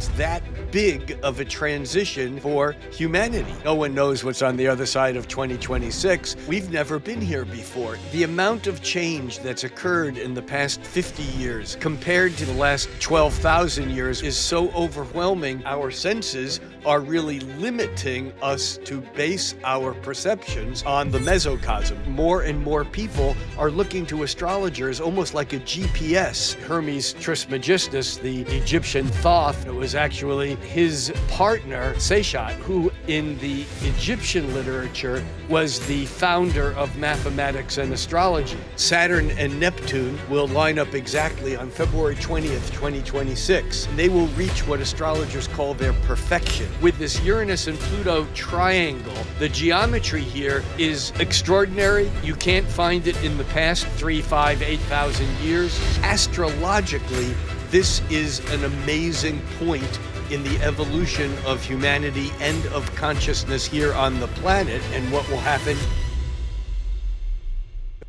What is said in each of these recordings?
It's that big of a transition for humanity. No one knows what's on the other side of 2026. We've never been here before. The amount of change that's occurred in the past 50 years compared to the last 12,000 years is so overwhelming. Our senses are really limiting us to base our perceptions on the mesocosm. More and more people are looking to astrologers almost like a GPS. Hermes Trismegistus, the Egyptian Thoth, it was actually his partner, Seshat, who in the Egyptian literature was the founder of mathematics and astrology. Saturn and Neptune will line up exactly on February 20th, 2026. They will reach what astrologers call their perfection. With this Uranus and Pluto triangle, the geometry here is extraordinary. You can't find it in the past 3, 5, 8,000 years. Astrologically, this is an amazing point in the evolution of humanity and of consciousness here on the planet. And what will happen?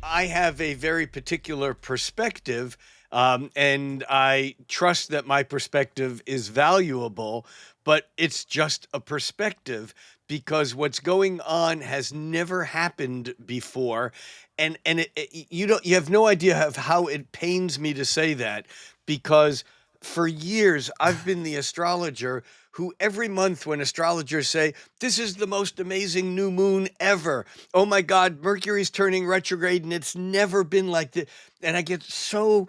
I have a very particular perspective, and I trust that my perspective is valuable, but it's just a perspective because what's going on has never happened before. And you have no idea of how it pains me to say that, because for years I've been the astrologer who every month when astrologers say, this is the most amazing new moon ever. Oh my God, Mercury's turning retrograde and it's never been like this. And I get so,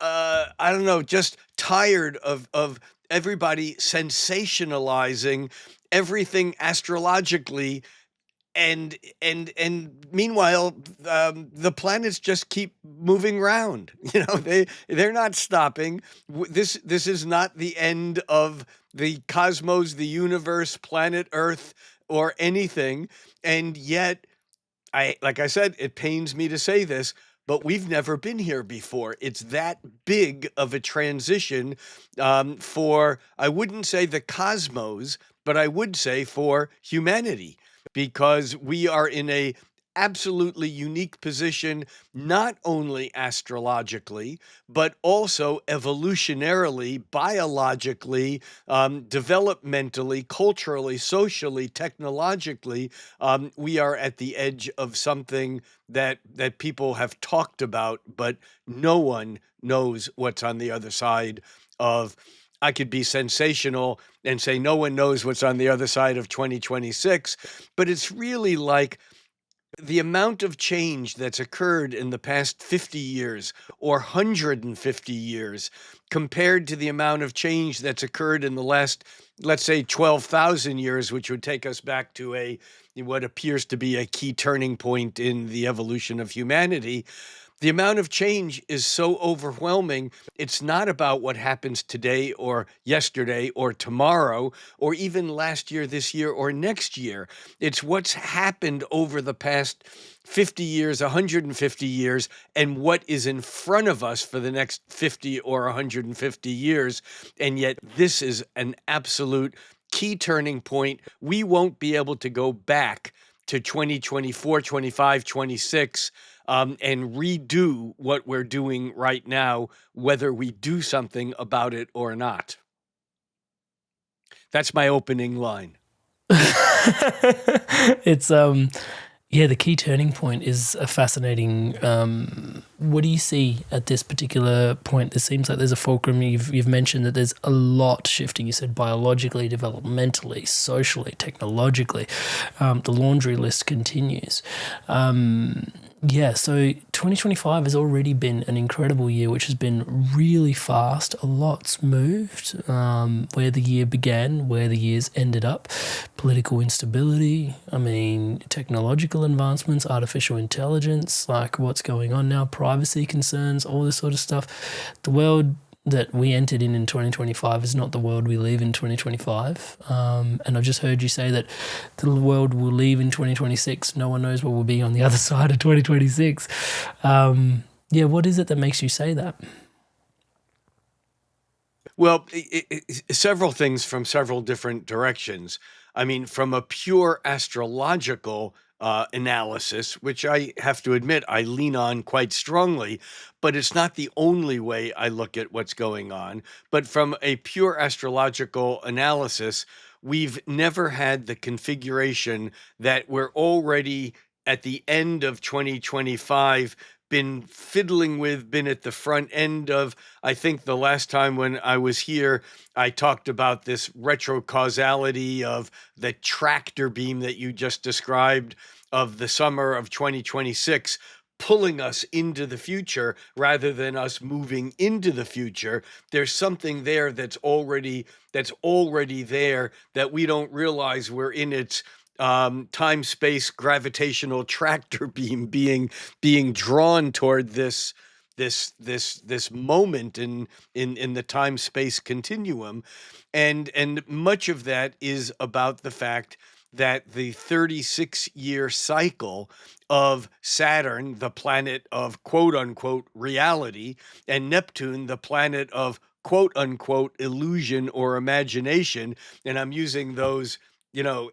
I don't know, just tired of everybody sensationalizing everything astrologically. And meanwhile, the planets just keep moving around. They're not stopping. This is not the end of the cosmos, the universe, planet Earth, or anything. And yet, like I said, it pains me to say this, but we've never been here before. It's that big of a transition for, I wouldn't say the cosmos, but I would say for humanity, because we are in a absolutely unique position, not only astrologically, but also evolutionarily, biologically, developmentally, culturally, socially, technologically. We are at the edge of something that people have talked about, but no one knows what's on the other side of. I could be sensational and say no one knows what's on the other side of 2026, but it's really like the amount of change that's occurred in the past 50 years or 150 years compared to the amount of change that's occurred in the last, let's say, 12,000 years, which would take us back to what appears to be a key turning point in the evolution of humanity. The amount of change is so overwhelming. It's not about what happens today or yesterday or tomorrow or even last year, this year, or next year. It's what's happened over the past 50 years, 150 years, and what is in front of us for the next 50 or 150 years. And yet this is an absolute key turning point. We won't be able to go back to 2024, 25, 26 and redo what we're doing right now, whether we do something about it or not. That's my opening line. It's yeah, the key turning point is a fascinating. What do you see at this particular point? There seems like there's a fulcrum. You've mentioned that there's a lot shifting. You said biologically, developmentally, socially, technologically. The laundry list continues. Yeah, so 2025 has already been an incredible year, which has been really fast. A lot's moved. Where the year began, where the year's ended up. Political instability, technological advancements, artificial intelligence, like what's going on now, privacy concerns, all this sort of stuff. The world that we entered in 2025 is not the world we live in 2025. And I've just heard you say that the world will leave in 2026. No one knows what will be on the other side of 2026. Yeah, what is it that makes you say that? Well, several things from several different directions. From a pure astrological analysis, which I have to admit I lean on quite strongly, but it's not the only way I look at what's going on. But from a pure astrological analysis, we've never had the configuration that we're already at the end of 2025 been fiddling with, been at the front end of. I think the last time when I was here, I talked about this retrocausality of the tractor beam that you just described of the summer of 2026 pulling us into the future rather than us moving into the future. There's something there that's already there that we don't realize we're in its time space gravitational tractor beam being drawn toward this moment in the time space continuum. And much of that is about the fact that the 36-year cycle of Saturn, the planet of quote unquote reality, and Neptune, the planet of quote unquote illusion or imagination, and I'm using those,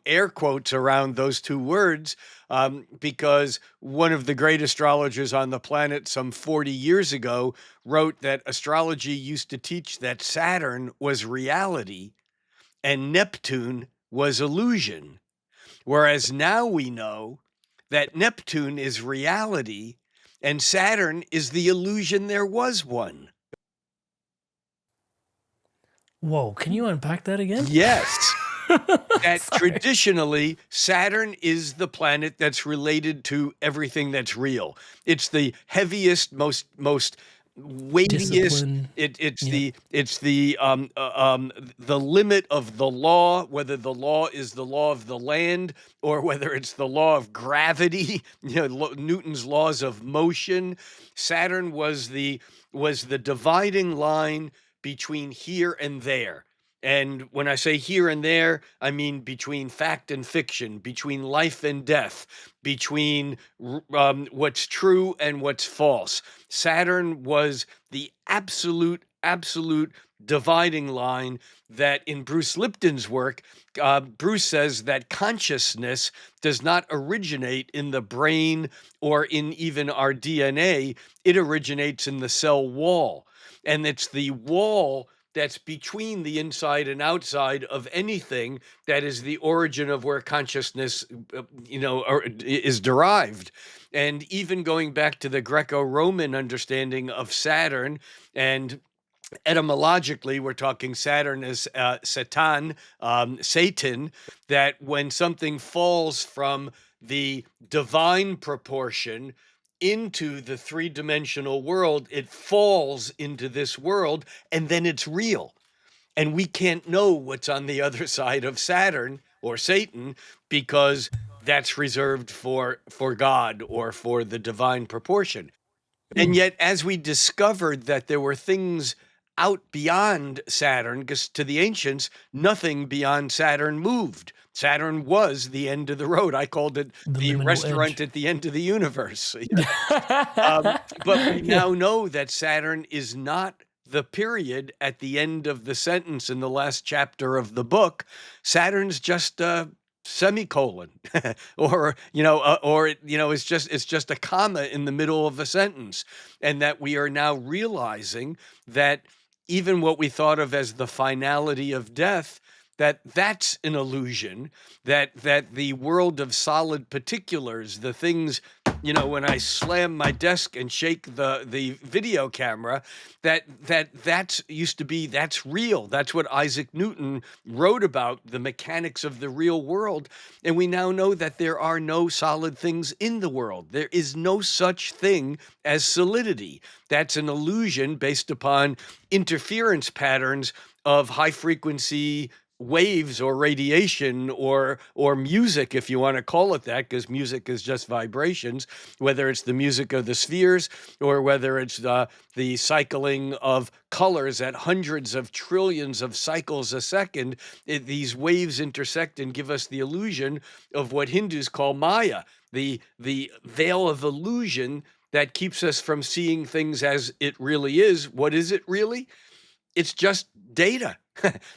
air quotes around those two words, because one of the great astrologers on the planet some 40 years ago wrote that astrology used to teach that Saturn was reality and Neptune was illusion. Whereas now we know that Neptune is reality and Saturn is the illusion there was one. Whoa, can you unpack that again? Yes. That Sorry. traditionally Saturn is the planet that's related to everything that's real. It's the heaviest, most weightiest. Discipline. It's Yeah. the limit of the law, whether the law is the law of the land or whether it's the law of gravity, Newton's laws of motion. Saturn was the dividing line between here and there. And when I say here and there, I mean between fact and fiction, between life and death, between what's true and what's false. Saturn was the absolute dividing line that in Bruce Lipton's work, Bruce says that consciousness does not originate in the brain or in even our DNA. It originates in the cell wall. And it's the wall that's between the inside and outside of anything that is the origin of where consciousness, is derived. And even going back to the Greco-Roman understanding of Saturn, and etymologically, we're talking Saturn as Satan, Satan, that when something falls from the divine proportion into the three-dimensional world, it falls into this world, and then it's real. And we can't know what's on the other side of Saturn or Satan because that's reserved for God or for the divine proportion. And yet, as we discovered that there were things out beyond Saturn, because to the ancients, nothing beyond Saturn moved. Saturn was the end of the road. I called it The the liminal restaurant edge. at the end of the universe. But we Yeah. now know that Saturn is not the period at the end of the sentence in the last chapter of the book. Saturn's just a semicolon, it's just a comma in the middle of a sentence, and that we are now realizing that even what we thought of as the finality of death, that's an illusion, that the world of solid particulars, the things, when I slam my desk and shake the video camera, that's used to be, that's real. That's what Isaac Newton wrote about, the mechanics of the real world. And we now know that there are no solid things in the world. There is no such thing as solidity. That's an illusion based upon interference patterns of high frequency waves or radiation or music, if you want to call it that, because music is just vibrations, whether it's the music of the spheres or whether it's the cycling of colors at hundreds of trillions of cycles a second. These waves intersect and give us the illusion of what Hindus call Maya, the veil of illusion that keeps us from seeing things as it really is. What is it really? It's just data.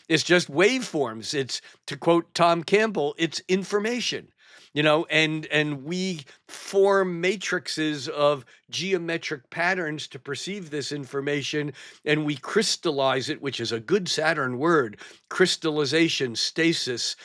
It's just waveforms. It's, to quote Tom Campbell, it's information. and we form matrices of geometric patterns to perceive this information, and we crystallize it, which is a good Saturn word. Crystallization, stasis,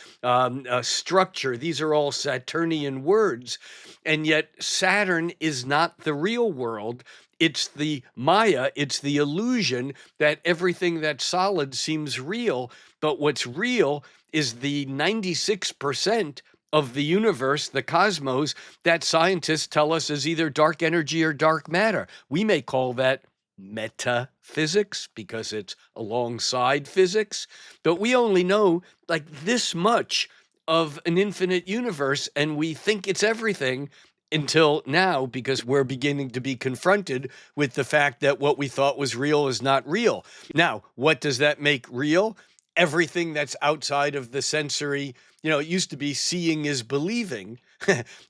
structure, these are all Saturnian words. And yet Saturn is not the real world. It's the Maya, it's the illusion that everything that's solid seems real. But what's real is the 96% of the universe, the cosmos, that scientists tell us is either dark energy or dark matter. We may call that metaphysics because it's alongside physics, but we only know like this much of an infinite universe, and we think it's everything until now, because we're beginning to be confronted with the fact that what we thought was real is not real. Now, what does that make real? Everything that's outside of the sensory, it used to be seeing is believing.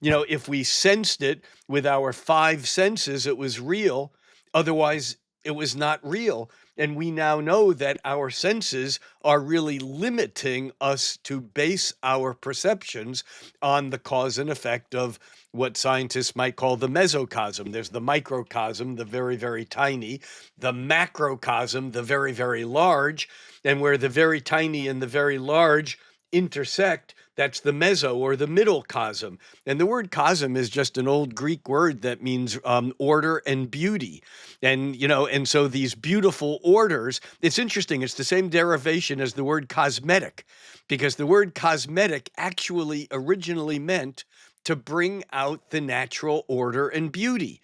If we sensed it with our five senses, it was real. Otherwise, it was not real. And we now know that our senses are really limiting us to base our perceptions on the cause and effect of what scientists might call the mesocosm. There's the microcosm, the very, very tiny, the macrocosm, the very, very large, and where the very tiny and the very large intersect, that's the meso or the middle cosm. And the word cosm is just an old Greek word that means order and beauty. And so these beautiful orders, it's interesting. It's the same derivation as the word cosmetic, because the word cosmetic actually originally meant to bring out the natural order and beauty.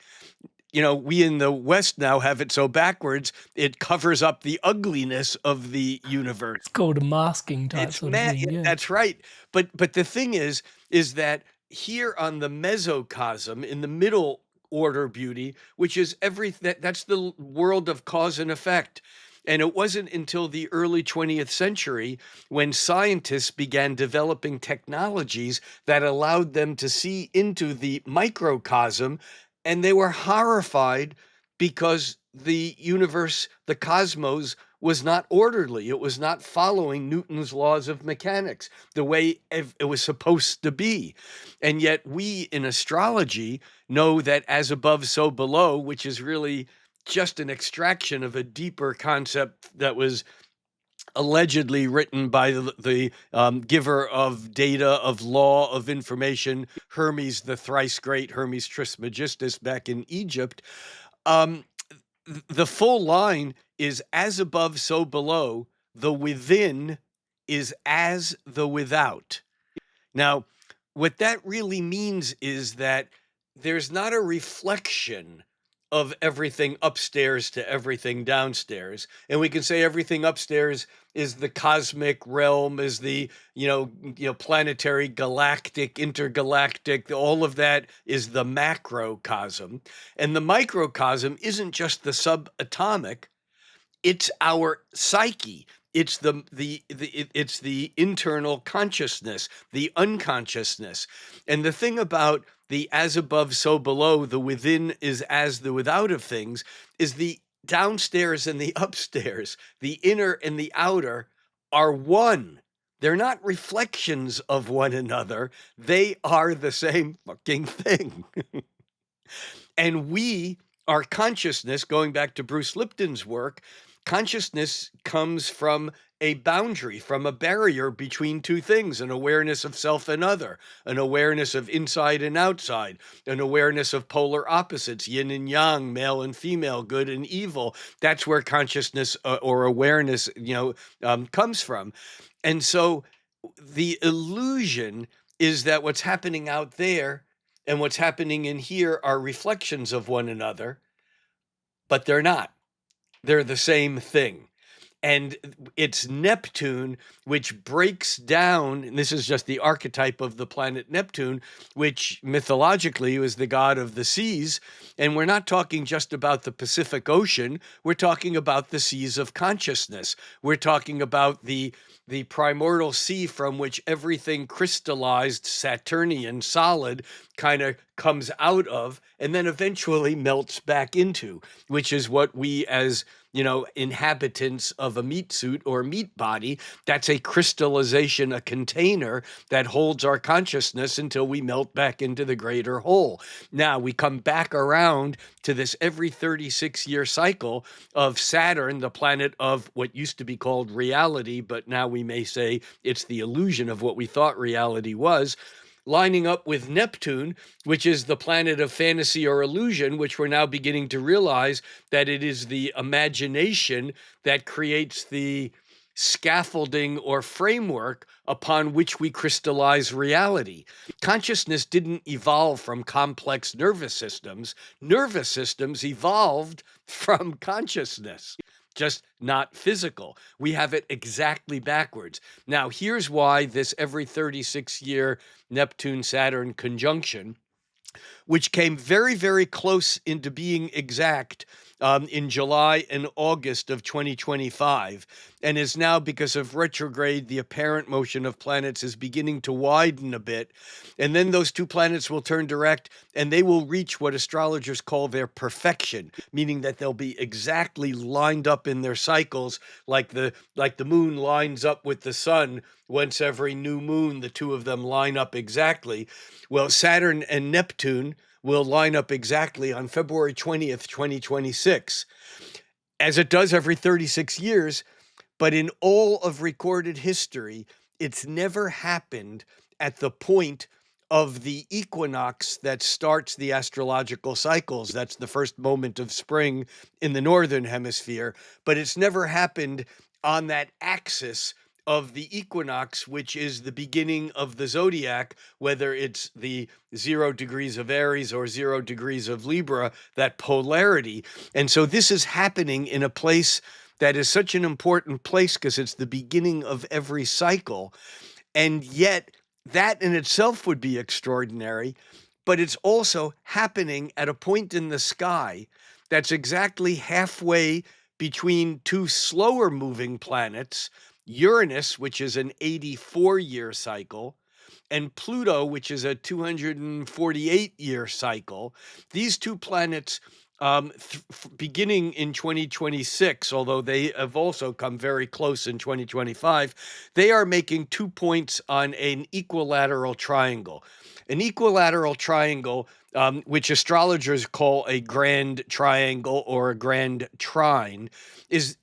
We in the West now have it so backwards, it covers up the ugliness of the universe. It's called a masking type It's sort of thing. Yeah. That's right. But the thing is that here on the mesocosm, in the middle order beauty, which is that's the world of cause and effect. And it wasn't until the early 20th century when scientists began developing technologies that allowed them to see into the microcosm, and they were horrified because the universe, the cosmos, was not orderly. It was not following Newton's laws of mechanics the way it was supposed to be. And yet we in astrology know that as above, so below, which is really just an extraction of a deeper concept that was allegedly written by the giver of data, of law, of information, Hermes the thrice great, Hermes Trismegistus back in Egypt. Um, the full line is as above, so below. The within is as the without. Now, what that really means is that there's not a reflection of everything upstairs to everything downstairs. And we can say everything upstairs is the cosmic realm, is the, planetary, galactic, intergalactic, all of that is the macrocosm. And the microcosm isn't just the subatomic, it's our psyche. It's it's the internal consciousness, the unconsciousness. And the thing about the as above, so below, the within is as the without of things, is the downstairs and the upstairs, the inner and the outer are one. They're not reflections of one another. They are the same fucking thing. And our consciousness, going back to Bruce Lipton's work, consciousness comes from a boundary, from a barrier between two things, an awareness of self and other, an awareness of inside and outside, an awareness of polar opposites, yin and yang, male and female, good and evil. That's where consciousness or awareness, comes from. And so the illusion is that what's happening out there and what's happening in here are reflections of one another, but they're not. They're the same thing. And it's Neptune, which breaks down, and this is just the archetype of the planet Neptune, which mythologically was the god of the seas. And we're not talking just about the Pacific Ocean. We're talking about the seas of consciousness. We're talking about the primordial sea from which everything crystallized, Saturnian, solid, kind of comes out of and then eventually melts back into, which is what we as inhabitants of a meat suit or meat body, that's a crystallization, a container that holds our consciousness until we melt back into the greater whole. Now we come back around to this every 36-year cycle of Saturn, the planet of what used to be called reality, but now we may say it's the illusion of what we thought reality was, lining up with Neptune, which is the planet of fantasy or illusion, which we're now beginning to realize that it is the imagination that creates the scaffolding or framework upon which we crystallize reality. Consciousness didn't evolve from complex nervous systems. Nervous systems evolved from consciousness, just not physical. We have it exactly backwards. Now, here's why this every 36-year Neptune-Saturn conjunction, which came very, very close into being exact in July and August of 2025, and is now, because of retrograde, the apparent motion of planets is beginning to widen a bit. And then those two planets will turn direct, and they will reach what astrologers call their perfection, meaning that they'll be exactly lined up in their cycles, like the moon lines up with the sun. Once every new moon, the two of them line up exactly. Well, Saturn and Neptune will line up exactly on February 20th, 2026, as it does every 36 years. But in all of recorded history, it's never happened at the point of the equinox that starts the astrological cycles. That's the first moment of spring in the northern hemisphere, but it's never happened on that axis of the equinox, which is the beginning of the zodiac, whether it's the 0 degrees of Aries or 0 degrees of Libra, that polarity. And so this is happening in a place that is such an important place because it's the beginning of every cycle. And yet that in itself would be extraordinary, but it's also happening at a point in the sky that's exactly halfway between two slower moving planets, Uranus, which is an 84-year cycle, and Pluto, which is a 248-year cycle. These two planets, beginning in 2026, although they have also come very close in 2025, they are making 2 points on an equilateral triangle. An equilateral triangle, which astrologers call a grand triangle or a grand trine, is,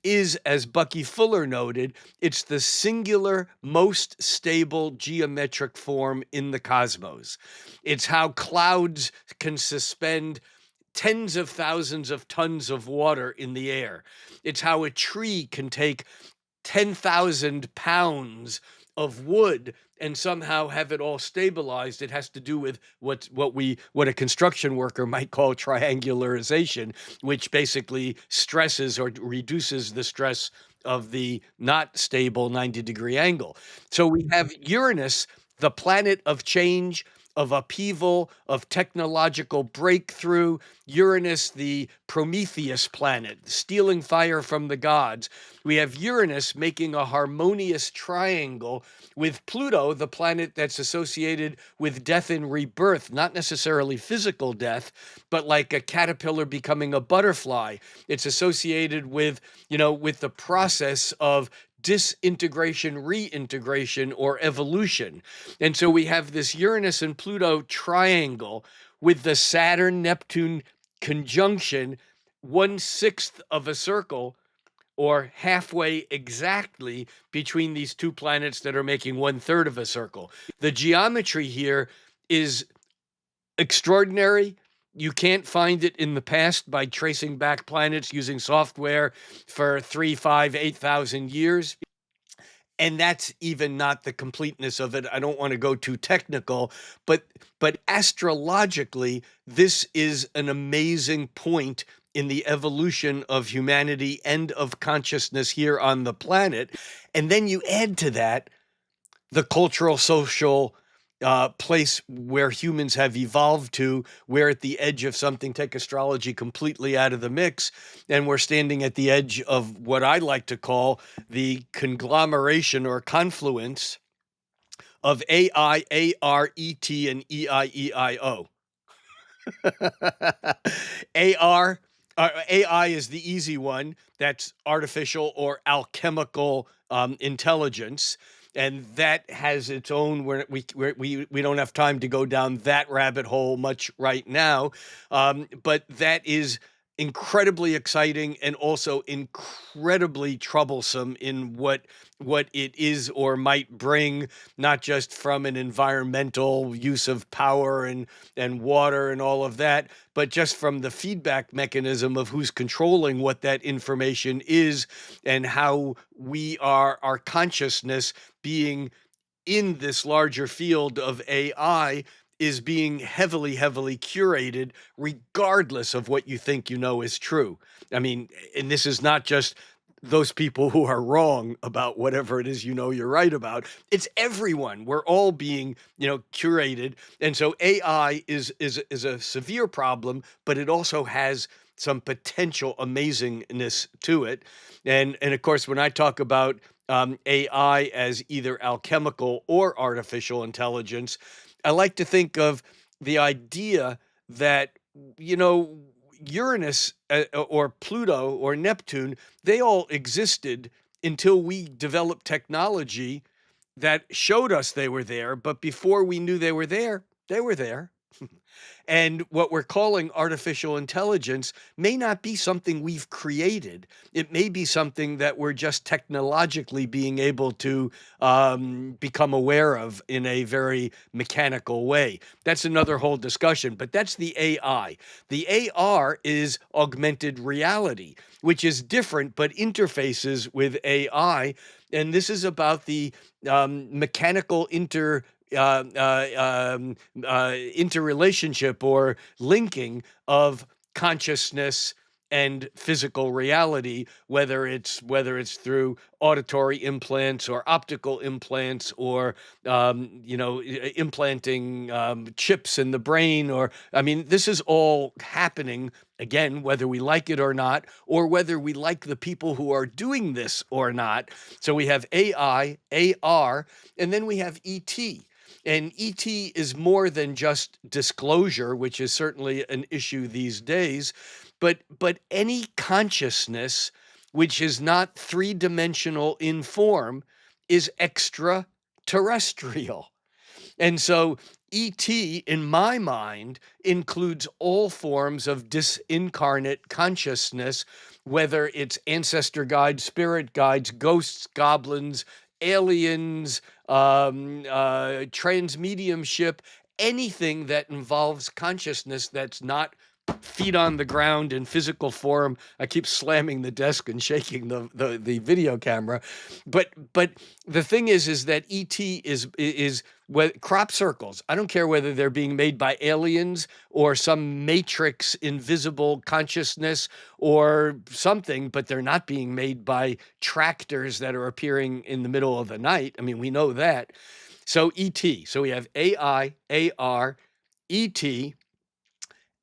as Bucky Fuller noted, it's the singular most stable geometric form in the cosmos. It's how clouds can suspend tens of thousands of tons of water in the air. It's how a tree can take 10,000 pounds of wood and somehow have it all stabilized. It has to do with what a construction worker might call triangularization, which basically stresses or reduces the stress of the not stable 90-degree angle. So we have Uranus, the planet of change, of upheaval, of technological breakthrough. Uranus, the Prometheus planet, stealing fire from the gods. We have Uranus making a harmonious triangle with Pluto, the planet that's associated with death and rebirth, not necessarily physical death, but like a caterpillar becoming a butterfly. It's associated with, with the process of disintegration, reintegration, or evolution. And so we have this Uranus and Pluto triangle with the Saturn-Neptune conjunction, 1/6 of a circle, or halfway exactly between these two planets that are making 1/3 of a circle. The geometry here is extraordinary. You can't find it in the past by tracing back planets using software for 3, 5, 8,000 years. And that's even not the completeness of it. I don't want to go too technical, but astrologically, this is an amazing point in the evolution of humanity and of consciousness here on the planet. And then you add to that the cultural, social place where humans have evolved to. We're at the edge of something, take astrology completely out of the mix, and we're standing at the edge of what I like to call the conglomeration or confluence of AI, ARET, and EIEIO. AR, AI is the easy one. That's artificial or alchemical intelligence, and that has its own. We don't have time to go down that rabbit hole much right now, but that is incredibly exciting and also incredibly troublesome in what it is or might bring, not just from an environmental use of power and water and all of that, but just from the feedback mechanism of who's controlling what that information is, and how we are, our consciousness being in this larger field of AI, is being heavily, heavily curated, regardless of what you think you know is true. I mean, and this is not just those people who are wrong about whatever it is you know you're right about. It's everyone. We're all being, curated. And so AI is a severe problem, but it also has some potential amazingness to it. And of course, when I talk about AI as either alchemical or artificial intelligence, I like to think of the idea that, you know, Uranus or Pluto or Neptune, they all existed until we developed technology that showed us they were there. But before we knew they were there, they were there. And what we're calling artificial intelligence may not be something we've created. It may be something that we're just technologically being able to become aware of in a very mechanical way. That's another whole discussion, but that's the AI. The AR is augmented reality, which is different but interfaces with AI. And this is about the mechanical uh, uh, interrelationship or linking of consciousness and physical reality, whether it's through auditory implants or optical implants, or implanting chips in the brain. Or, I mean, this is all happening, again, whether we like it or not, or whether we like the people who are doing this or not. So we have AI, AR, and then we have ET. And ET is more than just disclosure, which is certainly an issue these days, but any consciousness which is not three-dimensional in form is extraterrestrial. And so ET, in my mind, includes all forms of disincarnate consciousness, whether it's ancestor guides, spirit guides, ghosts, goblins, aliens, transmediumship, anything that involves consciousness that's not feet on the ground in physical form. I keep slamming the desk and shaking the video camera, but the thing is that ET is what crop circles. I don't care whether they're being made by aliens or some matrix invisible consciousness or something, but they're not being made by tractors that are appearing in the middle of the night. I mean, we know that. So ET. So we have AI, AR, ET,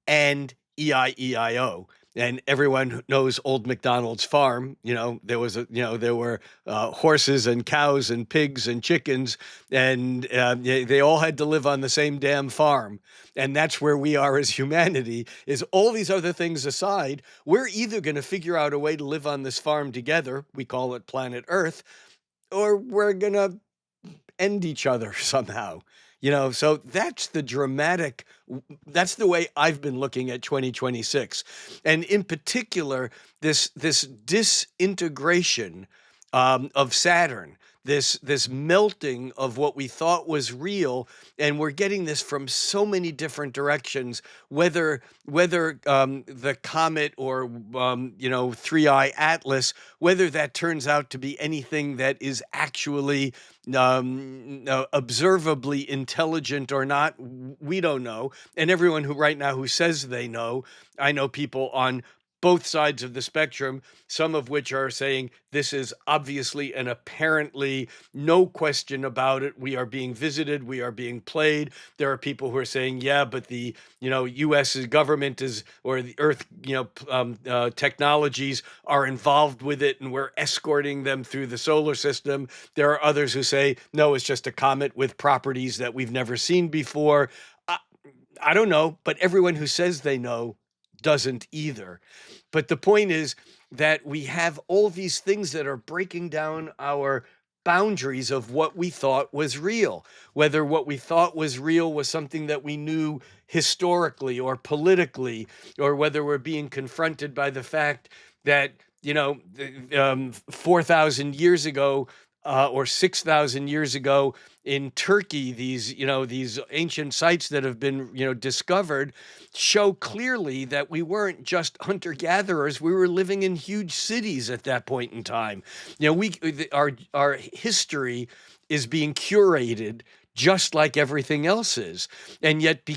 and EIEIO. And everyone who knows Old MacDonald's farm. There were horses and cows and pigs and chickens, and they all had to live on the same damn farm. And that's where we are as humanity. Is all these other things aside, we're either going to figure out a way to live on this farm together. We call it planet Earth, or we're going to end each other somehow. So that's that's the way I've been looking at 2026. And in particular, this disintegration of Saturn, this melting of what we thought was real, and we're getting this from so many different directions. Whether the comet or Three Eye Atlas, whether that turns out to be anything that is actually observably intelligent or not, we don't know. And everyone who right now who says they know, I know people on both sides of the spectrum, some of which are saying this is obviously and apparently no question about it. We are being visited. We are being played. There are people who are saying, yeah, but the U.S. government is, or the Earth technologies are involved with it, and we're escorting them through the solar system. There are others who say, no, it's just a comet with properties that we've never seen before. I don't know, but everyone who says they know doesn't either. But the point is that we have all these things that are breaking down our boundaries of what we thought was real, whether what we thought was real was something that we knew historically or politically, or whether we're being confronted by the fact that, 4,000 years ago, or 6,000 years ago in Turkey, these ancient sites that have been, discovered show clearly that we weren't just hunter gatherers. We were living in huge cities at that point in time. Our history is being curated just like everything else is. And yet,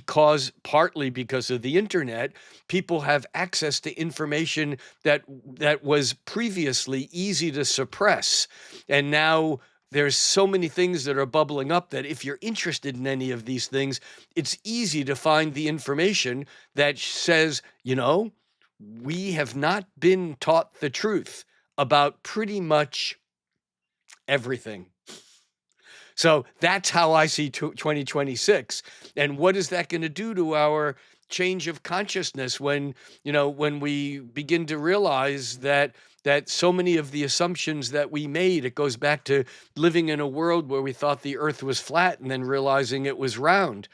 partly because of the internet, people have access to information that was previously easy to suppress. And now there's so many things that are bubbling up that if you're interested in any of these things, it's easy to find the information that says, we have not been taught the truth about pretty much everything. So that's how I see 2026. And what is that going to do to our change of consciousness when we begin to realize that so many of the assumptions that we made, it goes back to living in a world where we thought the earth was flat and then realizing it was round.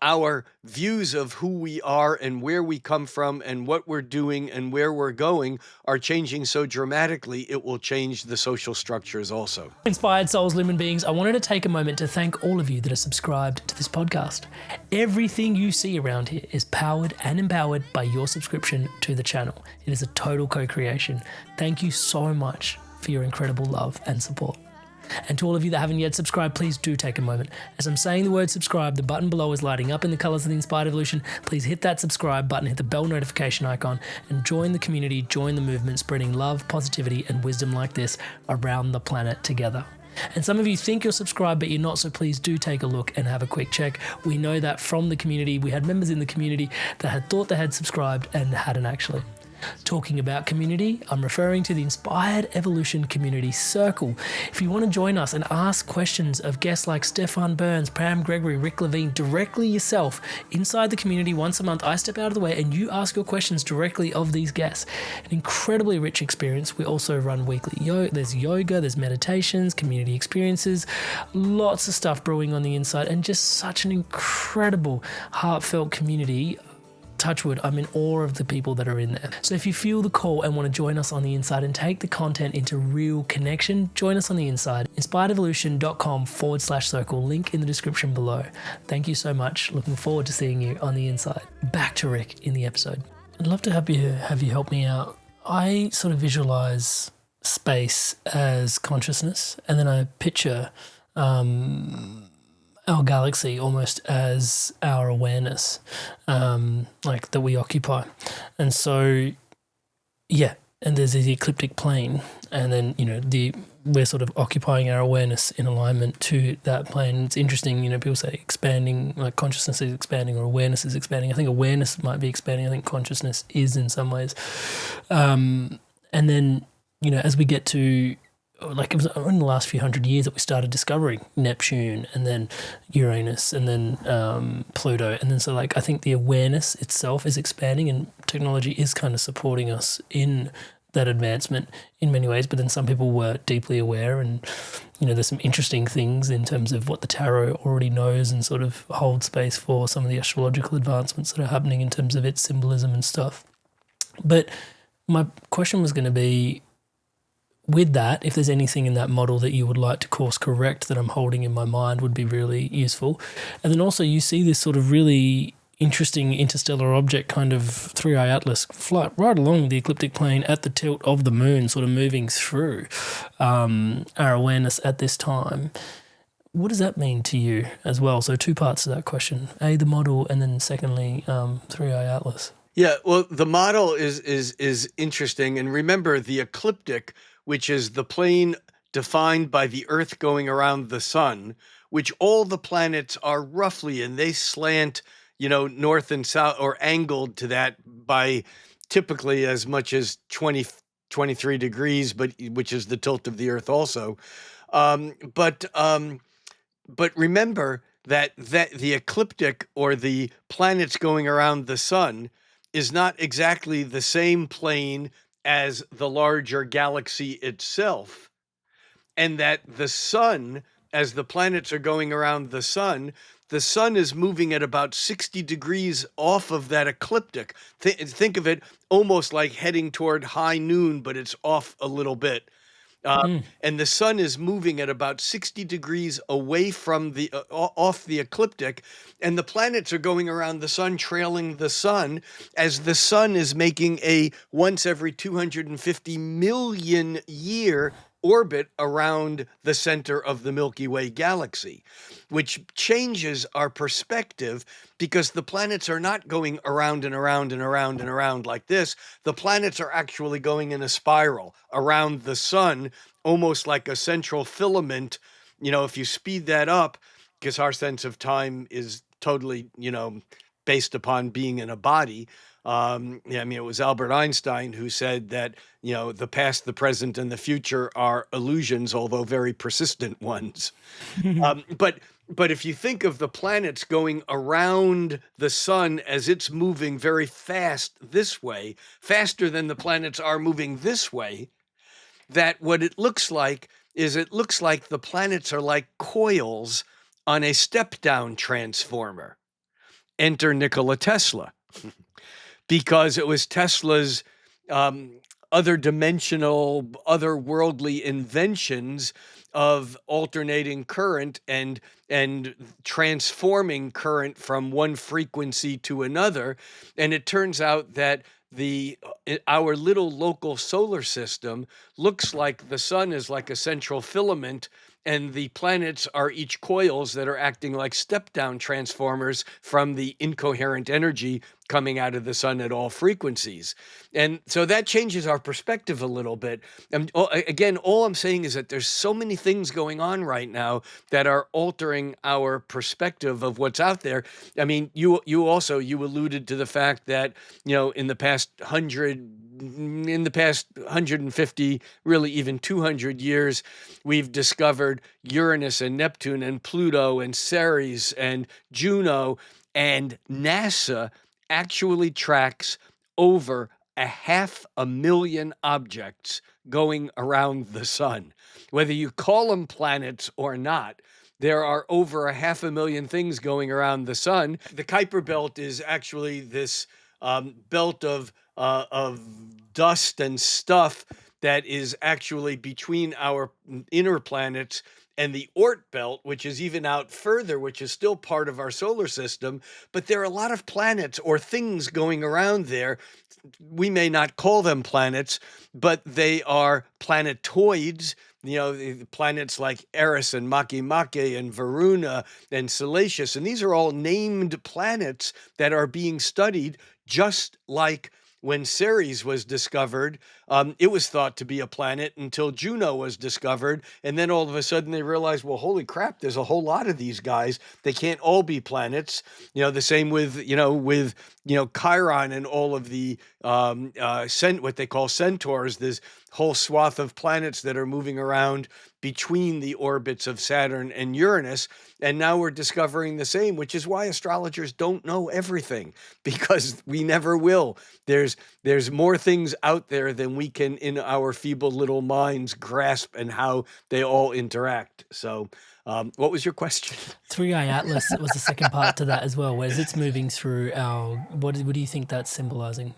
Our views of who we are and where we come from and what we're doing and where we're going are changing so dramatically, it will change the social structures also. Inspired souls, lumen beings, I wanted to take a moment to thank all of you that are subscribed to this podcast. Everything you see around here is powered and empowered by your subscription to the channel. It is a total co-creation. Thank you so much for your incredible love and support. And to all of you that haven't yet subscribed, please do take a moment. As I'm saying the word subscribe, the button below is lighting up in the colors of the Inspired Evolution. Please hit that subscribe button, hit the bell notification icon, and join the community, join the movement, spreading love, positivity, and wisdom like this around the planet together. And some of you think you're subscribed, but you're not, so please do take a look and have a quick check. We know that from the community. We had members in the community that had thought they had subscribed and hadn't actually. Talking about community, I'm referring to the Inspired Evolution Community Circle. If you want to join us and ask questions of guests like Stefan Burns, Pam Gregory, Rick Levine directly yourself inside the community once a month, I step out of the way and you ask your questions directly of these guests. An incredibly rich experience. We also run weekly there's yoga, there's meditations, community experiences, lots of stuff brewing on the inside, and just such an incredible, heartfelt community. Touchwood, I'm in awe of the people that are in there. So if you feel the call and want to join us on the inside and take the content into real connection, join us on the inside. inspiredevolution.com/circle, link in the description below. Thank you so much. Looking forward to seeing you on the inside. Back to Rick in the episode. I'd love to have you help me out. I sort of visualize space as consciousness, and then I picture our galaxy almost as our awareness, like that we occupy. And so, yeah, and there's the ecliptic plane, and then, we're sort of occupying our awareness in alignment to that plane. It's interesting, people say expanding, like consciousness is expanding or awareness is expanding. I think awareness might be expanding. I think consciousness is in some ways. And then, as we get to, like, it was in the last few hundred years that we started discovering Neptune and then Uranus and then Pluto. And then so, like, I think the awareness itself is expanding, and technology is kind of supporting us in that advancement in many ways. But then some people were deeply aware, and, there's some interesting things in terms of what the tarot already knows and sort of holds space for some of the astrological advancements that are happening in terms of its symbolism and stuff. But my question was going to be, with that, if there's anything in that model that you would like to course correct that I'm holding in my mind, would be really useful. And then also you see this sort of really interesting interstellar object kind of 3-eye atlas fly right along the ecliptic plane at the tilt of the moon, sort of moving through our awareness at this time. What does that mean to you as well? So 2 parts to that question. A, the model, and then secondly, 3-eye atlas. Yeah, well, the model is interesting. And remember, the ecliptic, which is the plane defined by the Earth going around the sun, which all the planets are roughly, and they slant, north and south, or angled to that by typically as much as 23 degrees, but which is the tilt of the Earth also. But remember that the ecliptic or the planets going around the sun is not exactly the same plane as the larger galaxy itself, and that the sun, as the planets are going around the sun is moving at about 60 degrees off of that ecliptic. Think of it almost like heading toward high noon, but it's off a little bit. And the sun is moving at about 60 degrees away from off the ecliptic, and the planets are going around the sun, trailing the sun, as the sun is making a once every 250 million year orbit around the center of the Milky Way galaxy, which changes our perspective because the planets are not going around and around and around and around like this. The planets are actually going in a spiral around the sun, almost like a central filament. If you speed that up, because our sense of time is totally, based upon being in a body. Yeah, I mean, it was Albert Einstein who said that, the past, the present, and the future are illusions, although very persistent ones. But if you think of the planets going around the sun as it's moving very fast this way, faster than the planets are moving this way, that what it looks like is it looks like the planets are like coils on a step down transformer. Enter Nikola Tesla, because it was Tesla's other dimensional, otherworldly inventions of alternating current and transforming current from one frequency to another. And it turns out that our little local solar system looks like the sun is like a central filament, and the planets are each coils that are acting like step down transformers from the incoherent energy coming out of the sun at all frequencies. And so that changes our perspective a little bit. And again, all I'm saying is that there's so many things going on right now that are altering our perspective of what's out there. I mean, you alluded to the fact that, in the past 150, really even 200 years, we've discovered Uranus and Neptune and Pluto and Ceres and Juno, and NASA actually tracks over 500,000 objects going around the sun. Whether you call them planets or not, there are over 500,000 things going around the sun. The Kuiper belt is actually this belt of dust and stuff that is actually between our inner planets and the Oort belt, which is even out further, which is still part of our solar system. But there are a lot of planets or things going around there. We may not call them planets, but they are planetoids. The planets like Eris and Makemake and Varuna and Salacious. And these are all named planets that are being studied, just like when Ceres was discovered. It was thought to be a planet until Juno was discovered. And then all of a sudden they realized, well, holy crap, there's a whole lot of these guys. They can't all be planets. The same with Chiron and all of the what they call centaurs. There's whole swath of planets that are moving around between the orbits of Saturn and Uranus. And now we're discovering the same, which is why astrologers don't know everything, because we never will. There's more things out there than we can, in our feeble little minds, grasp, and how they all interact. So what was your question? 3i Atlas was the second part to that as well, whereas it's moving through our, what do you think that's symbolizing?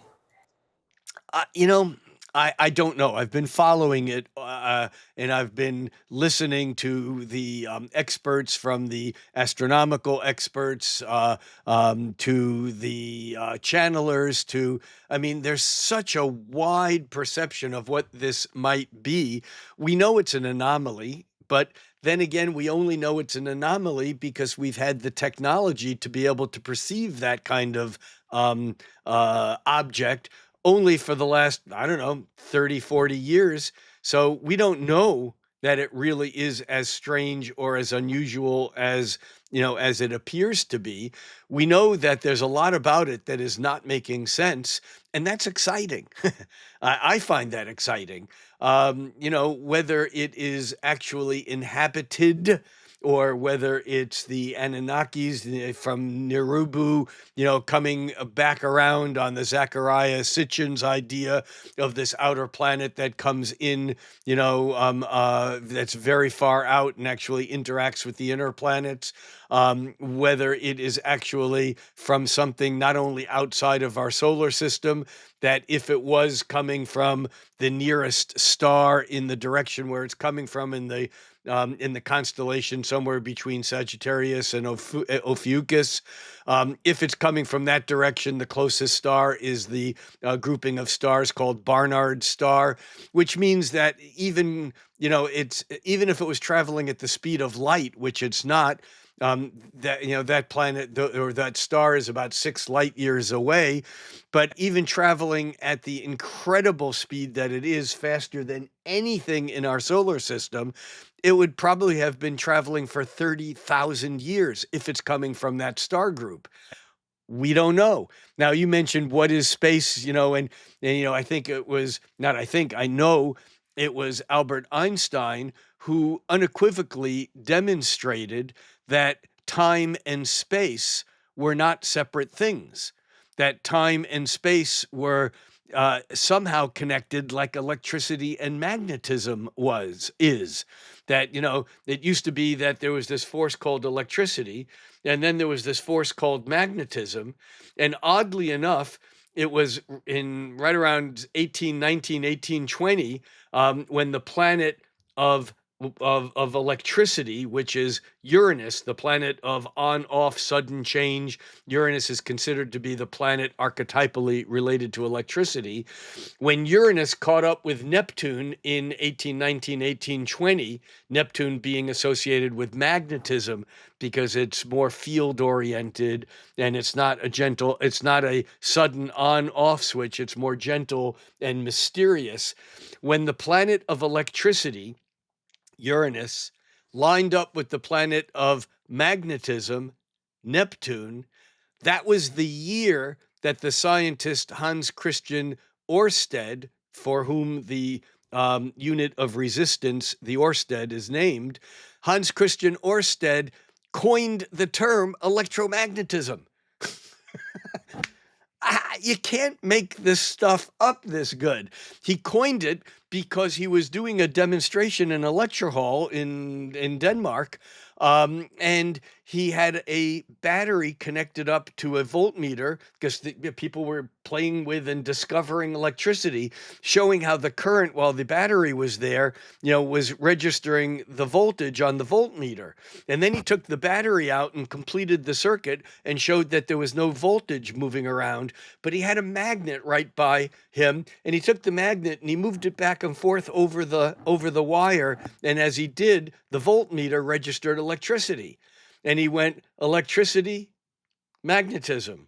I don't know. I've been following it, and I've been listening to the experts, from the astronomical experts to the channelers. I mean, there's such a wide perception of what this might be. We know it's an anomaly, but then again, we only know it's an anomaly because we've had the technology to be able to perceive that kind of object only for the last, I don't know, 30, 40 years. So we don't know that it really is as strange or as unusual as it appears to be. We know that there's a lot about it that is not making sense, and that's exciting. I find that exciting. Whether it is actually inhabited, or whether it's the Anunnakis from Nirubu, coming back around on the Zachariah Sitchin's idea of this outer planet that comes in, that's very far out and actually interacts with the inner planets, whether it is actually from something not only outside of our solar system, that if it was coming from the nearest star in the direction where it's coming from in the constellation somewhere between Sagittarius and Ophiuchus. If it's coming from that direction, the closest star is the grouping of stars called Barnard's star, which means that it's even if it was traveling at the speed of light, which it's not. That planet or that star is about 6 light years away, but even traveling at the incredible speed that it is, faster than anything in our solar system, it would probably have been traveling for 30,000 years if it's coming from that star group. We don't know. Now, you mentioned what is space, and I think it was not, I think, I know it was Albert Einstein who unequivocally demonstrated that time and space were not separate things, that time and space were somehow connected like electricity and magnetism is. That, it used to be that there was this force called electricity, and then there was this force called magnetism. And oddly enough, it was in right around 1819, 1820, when the planet of of electricity, which is Uranus, the planet of on-off sudden change. Uranus is considered to be the planet archetypally related to electricity. When Uranus caught up with Neptune in 1819, 1820, Neptune being associated with magnetism because it's more field oriented and it's not a sudden on off switch, it's more gentle and mysterious. When the planet of electricity, Uranus, lined up with the planet of magnetism, Neptune, that was the year that the scientist Hans Christian Ørsted, for whom the unit of resistance, the Ørsted, is named, Hans Christian Ørsted coined the term electromagnetism. You can't make this stuff up this good. He coined it because he was doing a demonstration in a lecture hall in Denmark, and he had a battery connected up to a voltmeter because people were playing with and discovering electricity, showing how the current, while the battery was there, was registering the voltage on the voltmeter. And then he took the battery out and completed the circuit and showed that there was no voltage moving around, but he had a magnet right by him, and he took the magnet and he moved it back and forth over the wire, and as he did, the voltmeter registered electricity. And he went electricity, magnetism,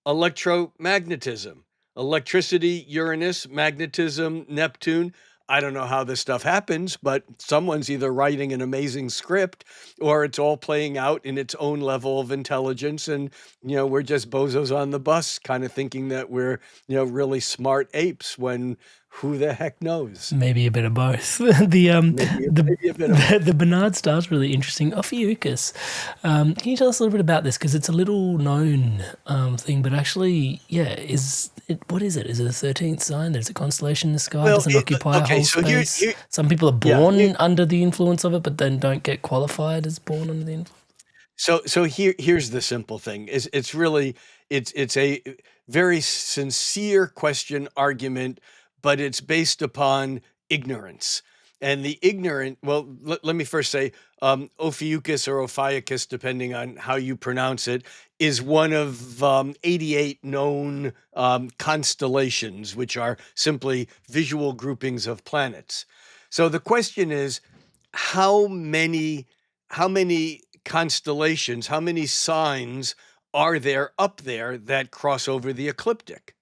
electromagnetism, electricity, Uranus, magnetism, Neptune. I don't know how this stuff happens, but someone's either writing an amazing script or it's all playing out in its own level of intelligence. And, we're just bozos on the bus kind of thinking that we're, really smart apes when who the heck knows? Maybe a bit of both. Maybe a bit of The Bernard star's really interesting. Ophiuchus. Can you tell us a little bit about this? Because it's a little known thing, but actually, what is it? Is it a 13th sign? There's a constellation in the sky. It doesn't occupy a whole space. Some people are born under the influence of it, but then don't get qualified as born under the influence. So here's the simple thing. It's really it's a very sincere question argument, but it's based upon ignorance. And the ignorant, well, let me first say, Ophiuchus or Ophiuchus, depending on how you pronounce it, is one of 88 known constellations, which are simply visual groupings of planets. So the question is, how many constellations, how many signs are there up there that cross over the ecliptic?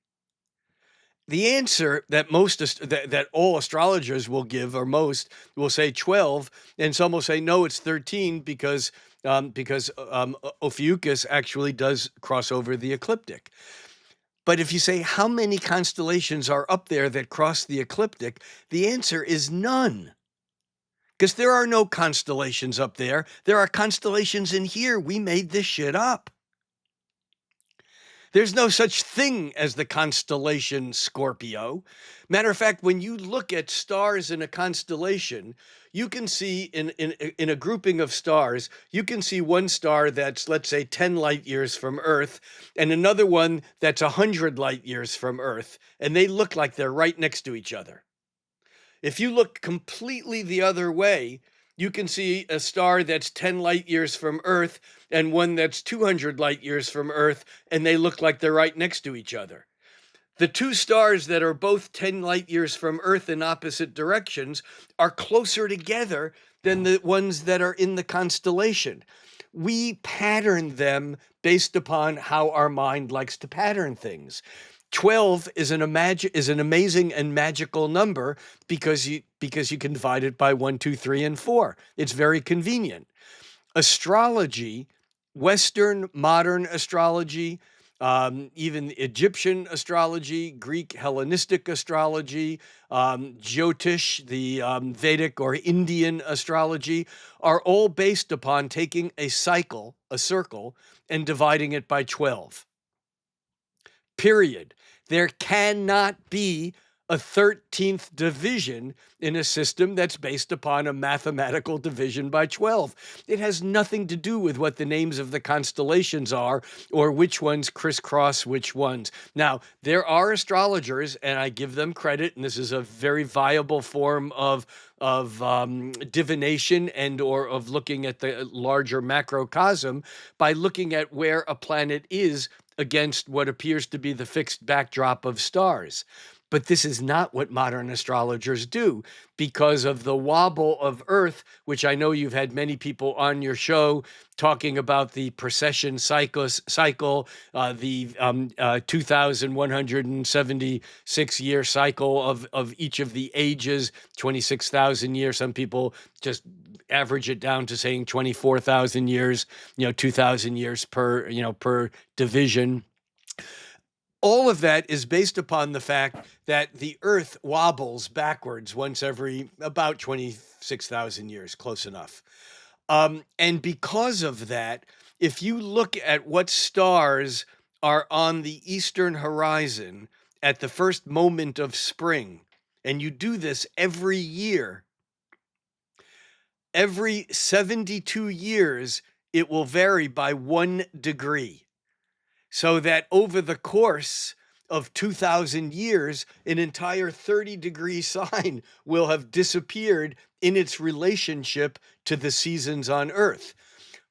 The answer that that all astrologers will give, or most, will say 12, and some will say no, it's 13 because Ophiuchus actually does cross over the ecliptic. But if you say how many constellations are up there that cross the ecliptic, the answer is none. because there are no constellations up there. There are constellations in here. We made this shit up. There's no such thing as the constellation Scorpio. Matter of fact, when you look at stars in a constellation, you can see in a grouping of stars, you can see one star that's, let's say, 10 light years from Earth, and another one that's 100 light years from Earth, and they look like they're right next to each other. If you look completely the other way, you can see a star that's 10 light years from Earth and one that's 200 light years from Earth, and they look like they're right next to each other. The two stars that are both 10 light years from Earth in opposite directions are closer together than the ones that are in the constellation. We pattern them based upon how our mind likes to pattern things. 12 is an amazing and magical number because you can divide it by 1, 2, 3, and 4. It's very convenient. Astrology, Western modern astrology, even Egyptian astrology, Greek Hellenistic astrology, Jyotish, the Vedic or Indian astrology, are all based upon taking a cycle, a circle, and dividing it by 12. Period. There cannot be a 13th division in a system that's based upon a mathematical division by 12. It has nothing to do with what the names of the constellations are or which ones crisscross which ones. Now, there are astrologers, and I give them credit, and this is a very viable form of divination and or of looking at the larger macrocosm by looking at where a planet is against what appears to be the fixed backdrop of stars. But this is not what modern astrologers do because of the wobble of Earth, which I know you've had many people on your show talking about the precession cycle, the 2,176-year cycle of each of the ages, 26,000 years. Some people just average it down to saying 24,000 years, 2,000 years per division. All of that is based upon the fact that the Earth wobbles backwards once every about 26,000 years, close enough. And because of that, if you look at what stars are on the eastern horizon at the first moment of spring, and you do this every year, every 72 years, it will vary by 1 degree. So that over the course of 2,000 years, an entire 30-degree sign will have disappeared in its relationship to the seasons on Earth.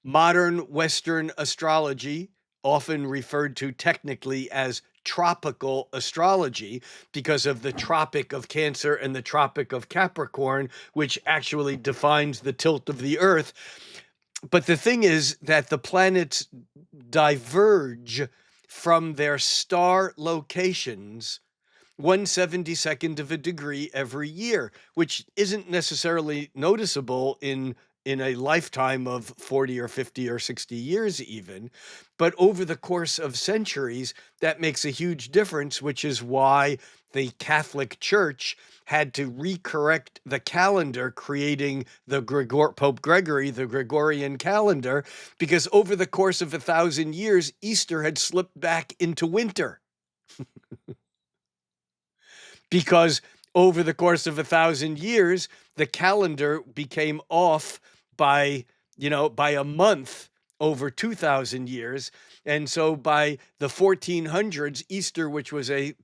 Modern Western astrology, often referred to technically as tropical astrology because of the Tropic of Cancer and the Tropic of Capricorn, which actually defines the tilt of the Earth. But the thing is that the planets diverge from their star locations 1/72nd of a degree every year, which isn't necessarily noticeable in a lifetime of 40 or 50 or 60 years even, but over the course of centuries that makes a huge difference, which is why the Catholic Church had to recorrect the calendar, creating the Pope Gregory, the Gregorian calendar, because over the course of 1,000 years, Easter had slipped back into winter. Because over the course of 1,000 years, the calendar became off by a month over 2,000 years. And so by the 1400s, Easter, which was a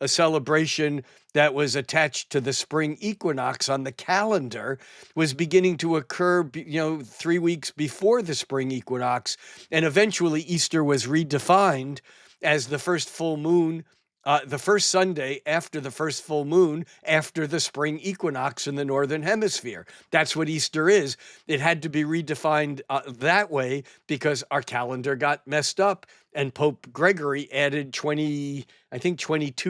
celebration that was attached to the spring equinox on the calendar, was beginning to occur, 3 weeks before the spring equinox. And eventually Easter was redefined as the first full moon, the first Sunday after the first full moon after the spring equinox in the Northern Hemisphere. That's what Easter is. It had to be redefined that way because our calendar got messed up, and Pope Gregory added 22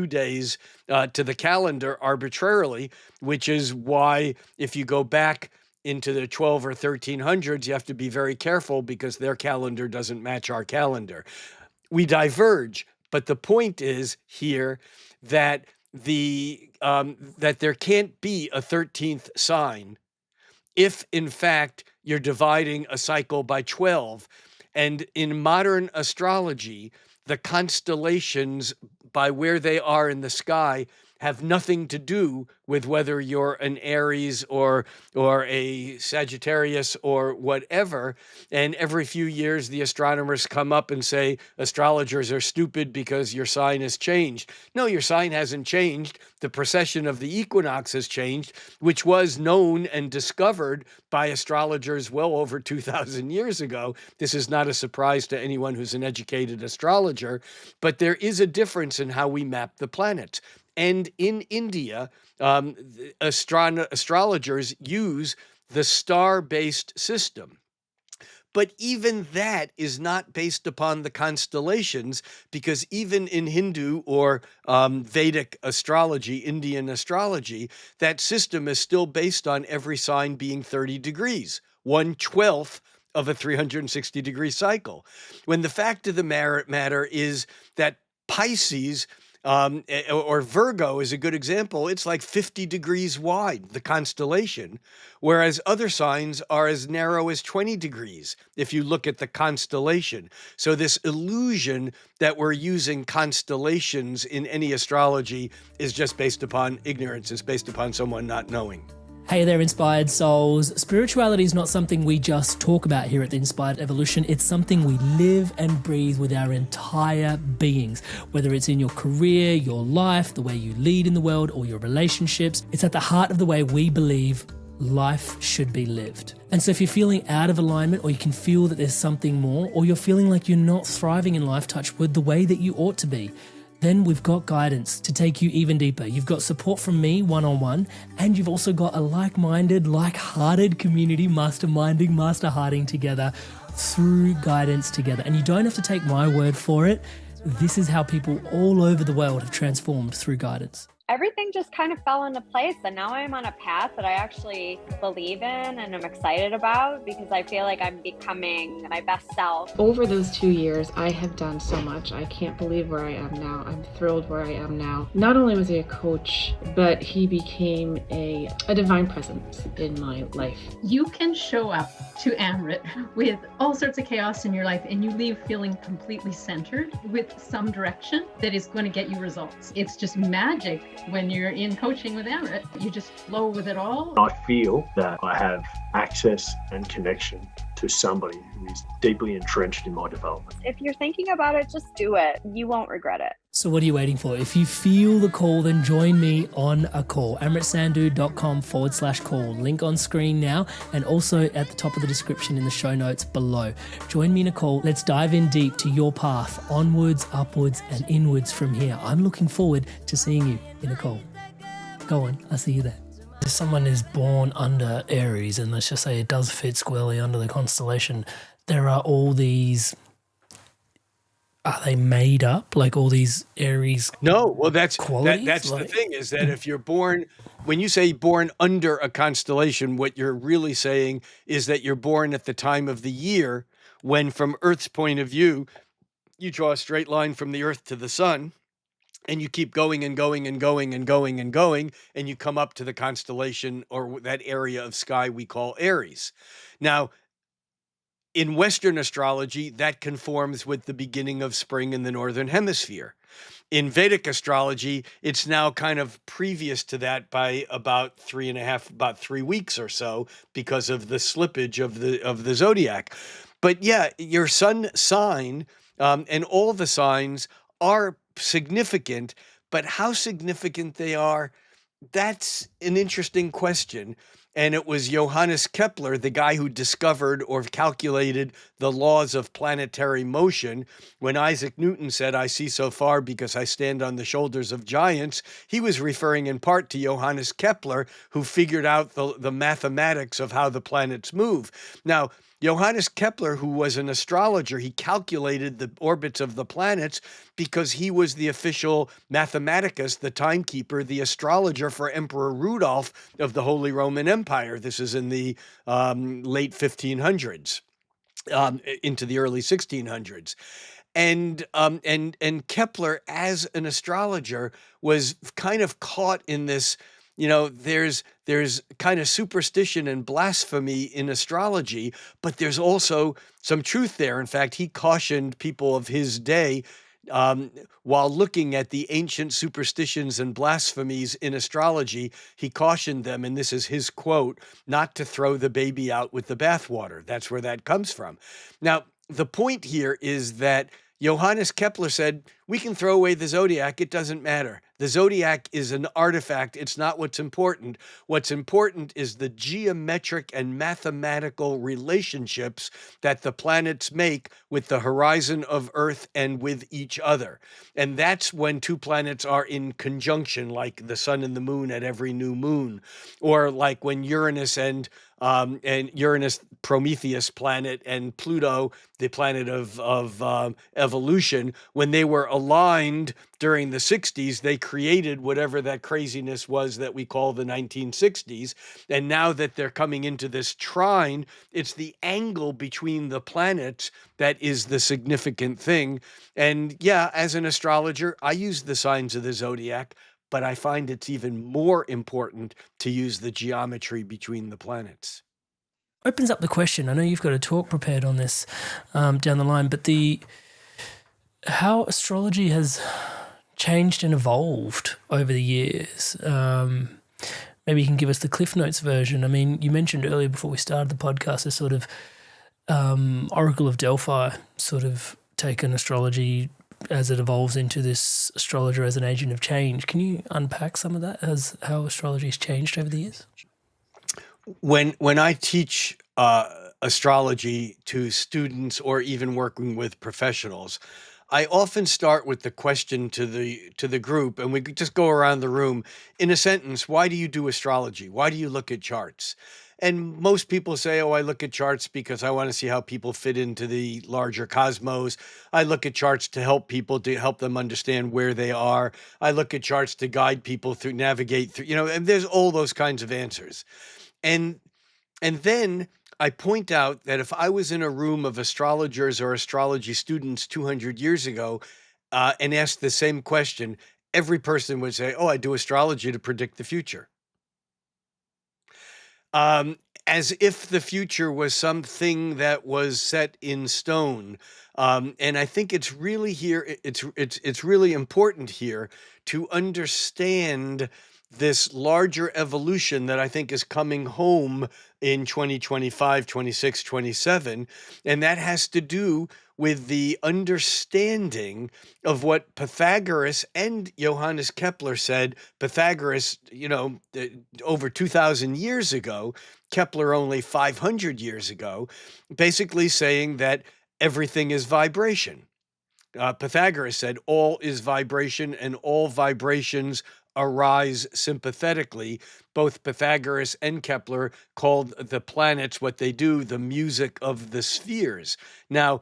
days to the calendar arbitrarily, which is why if you go back into the 12 or 1300s, you have to be very careful because their calendar doesn't match our calendar. We diverge, but the point is here that that there can't be a 13th sign if in fact you're dividing a cycle by 12. And in modern astrology, the constellations, by where they are in the sky, have nothing to do with whether you're an Aries or a Sagittarius or whatever. And every few years, the astronomers come up and say astrologers are stupid because your sign has changed. No, your sign hasn't changed. The precession of the equinox has changed, which was known and discovered by astrologers well over 2,000 years ago. This is not a surprise to anyone who's an educated astrologer, but there is a difference in how we map the planets. And in India, astrologers use the star-based system. But even that is not based upon the constellations, because even in Hindu or Vedic astrology, Indian astrology, that system is still based on every sign being 30 degrees, 1/12 of a 360-degree cycle. When the fact of the matter is that Pisces or Virgo is a good example. It's like 50 degrees wide, the constellation, whereas other signs are as narrow as 20 degrees if you look at the constellation. So this illusion that we're using constellations in any astrology is just based upon ignorance. It's based upon someone not knowing. Hey there, Inspired Souls. Spirituality is not something we just talk about here at the Inspired Evolution. It's something we live and breathe with our entire beings. Whether it's in your career, your life, the way you lead in the world, or your relationships, it's at the heart of the way we believe life should be lived. And so if you're feeling out of alignment, or you can feel that there's something more, or you're feeling like you're not thriving in life, touch wood, the way that you ought to be, then we've got guidance to take you even deeper. You've got support from me one-on-one, and you've also got a like-minded, like-hearted community masterminding, master-hearting together through guidance together. And you don't have to take my word for it. This is how people all over the world have transformed through guidance. Everything just kind of fell into place, and now I'm on a path that I actually believe in and I'm excited about, because I feel like I'm becoming my best self. Over those 2 years, I have done so much. I can't believe where I am now. I'm thrilled where I am now. Not only was he a coach, but he became a divine presence in my life. You can show up to Amrit with all sorts of chaos in your life, and you leave feeling completely centered with some direction that is going to get you results. It's just magic. When you're in coaching with Amrit, you just flow with it all. I feel that I have access and connection to somebody who is deeply entrenched in my development. If you're thinking about it, just do it. You won't regret it. So what are you waiting for? If you feel the call, then join me on a call. amritsandhu.com/call. Link on screen now, and also at the top of the description in the show notes below. Join me in a call. Let's dive in deep to your path, onwards, upwards, and inwards from here. I'm looking forward to seeing you in a call. Go on, I'll see you there. If someone is born under Aries, and let's just say it does fit squarely under the constellation, there are all these... Are they made up, like all these Aries? No, well, that's qualities? that's the thing, is that if you're born, when you say born under a constellation, what you're really saying is that you're born at the time of the year when, from Earth's point of view, you draw a straight line from the Earth to the sun, and you keep going and going and going and going and going, and you come up to the constellation or that area of sky we call Aries. Now, in Western astrology, that conforms with the beginning of spring in the Northern Hemisphere. In Vedic astrology, it's now kind of previous to that by about 3 weeks or so, because of the slippage of the zodiac. But yeah, your sun sign and all the signs are significant, but how significant they are, that's an interesting question. And it was Johannes Kepler, the guy who discovered or calculated the laws of planetary motion. When Isaac Newton said, "I see so far because I stand on the shoulders of giants," he was referring in part to Johannes Kepler, who figured out the mathematics of how the planets move. Now, Johannes Kepler, who was an astrologer, he calculated the orbits of the planets because he was the official mathematicus, the timekeeper, the astrologer for Emperor Rudolph of the Holy Roman Empire. This is in the late 1500s. Into the early 1600s. And Kepler, as an astrologer, was kind of caught in this there's kind of superstition and blasphemy in astrology, but there's also some truth there. In fact, he cautioned people of his day, um, while looking at the ancient superstitions and blasphemies in astrology, he cautioned them, and this is his quote, not to throw the baby out with the bathwater. That's where that comes from. Now, the point here is that Johannes Kepler said, we can throw away the zodiac, it doesn't matter. The zodiac is an artifact, it's not what's important. What's important is the geometric and mathematical relationships that the planets make with the horizon of Earth and with each other. And that's when two planets are in conjunction, like the sun and the moon at every new moon, or like when Uranus and Uranus, Prometheus planet, and Pluto, the planet of evolution, when they were aligned during the 60s, they created whatever that craziness was that we call the 1960s. And now that they're coming into this trine, it's the angle between the planets that is the significant thing. And yeah, as an astrologer, I use the signs of the zodiac, but I find it's even more important to use the geometry between the planets. Opens up the question. I know you've got a talk prepared on this down the line, but how astrology has changed and evolved over the years. Maybe you can give us the Cliff Notes version. I mean, you mentioned earlier before we started the podcast a sort of Oracle of Delphi sort of take on astrology as it evolves into this astrologer as an agent of change. Can you unpack some of that as how astrology has changed over the years? When I teach astrology to students or even working with professionals, I often start with the question to the group, and we could just go around the room in a sentence. Why do you do astrology? Why do you look at charts? And most people say, oh, I look at charts because I want to see how people fit into the larger cosmos. I look at charts to help people, to help them understand where they are. I look at charts to guide people through, navigate through, and there's all those kinds of answers. And then I point out that if I was in a room of astrologers or astrology students 200 years ago and asked the same question, every person would say, oh, I do astrology to predict the future. As if the future was something that was set in stone. And I think it's really here, it's really important here to understand this larger evolution that I think is coming home in 2025, 26, 27. And that has to do with the understanding of what Pythagoras and Johannes Kepler said. Pythagoras, over 2,000 years ago, Kepler only 500 years ago, basically saying that everything is vibration. Pythagoras said all is vibration and all vibrations arise sympathetically. Both Pythagoras and Kepler called the planets, what they do, the music of the spheres. Now,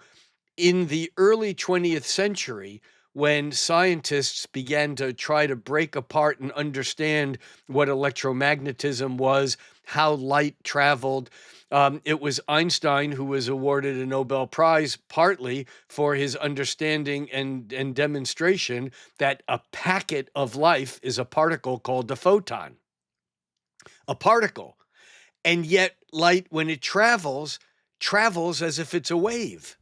in the early 20th century, when scientists began to try to break apart and understand what electromagnetism was, how light traveled, it was Einstein who was awarded a Nobel Prize partly for his understanding and demonstration that a packet of life is a particle called a photon. A particle. And yet light, when it travels as if it's a wave.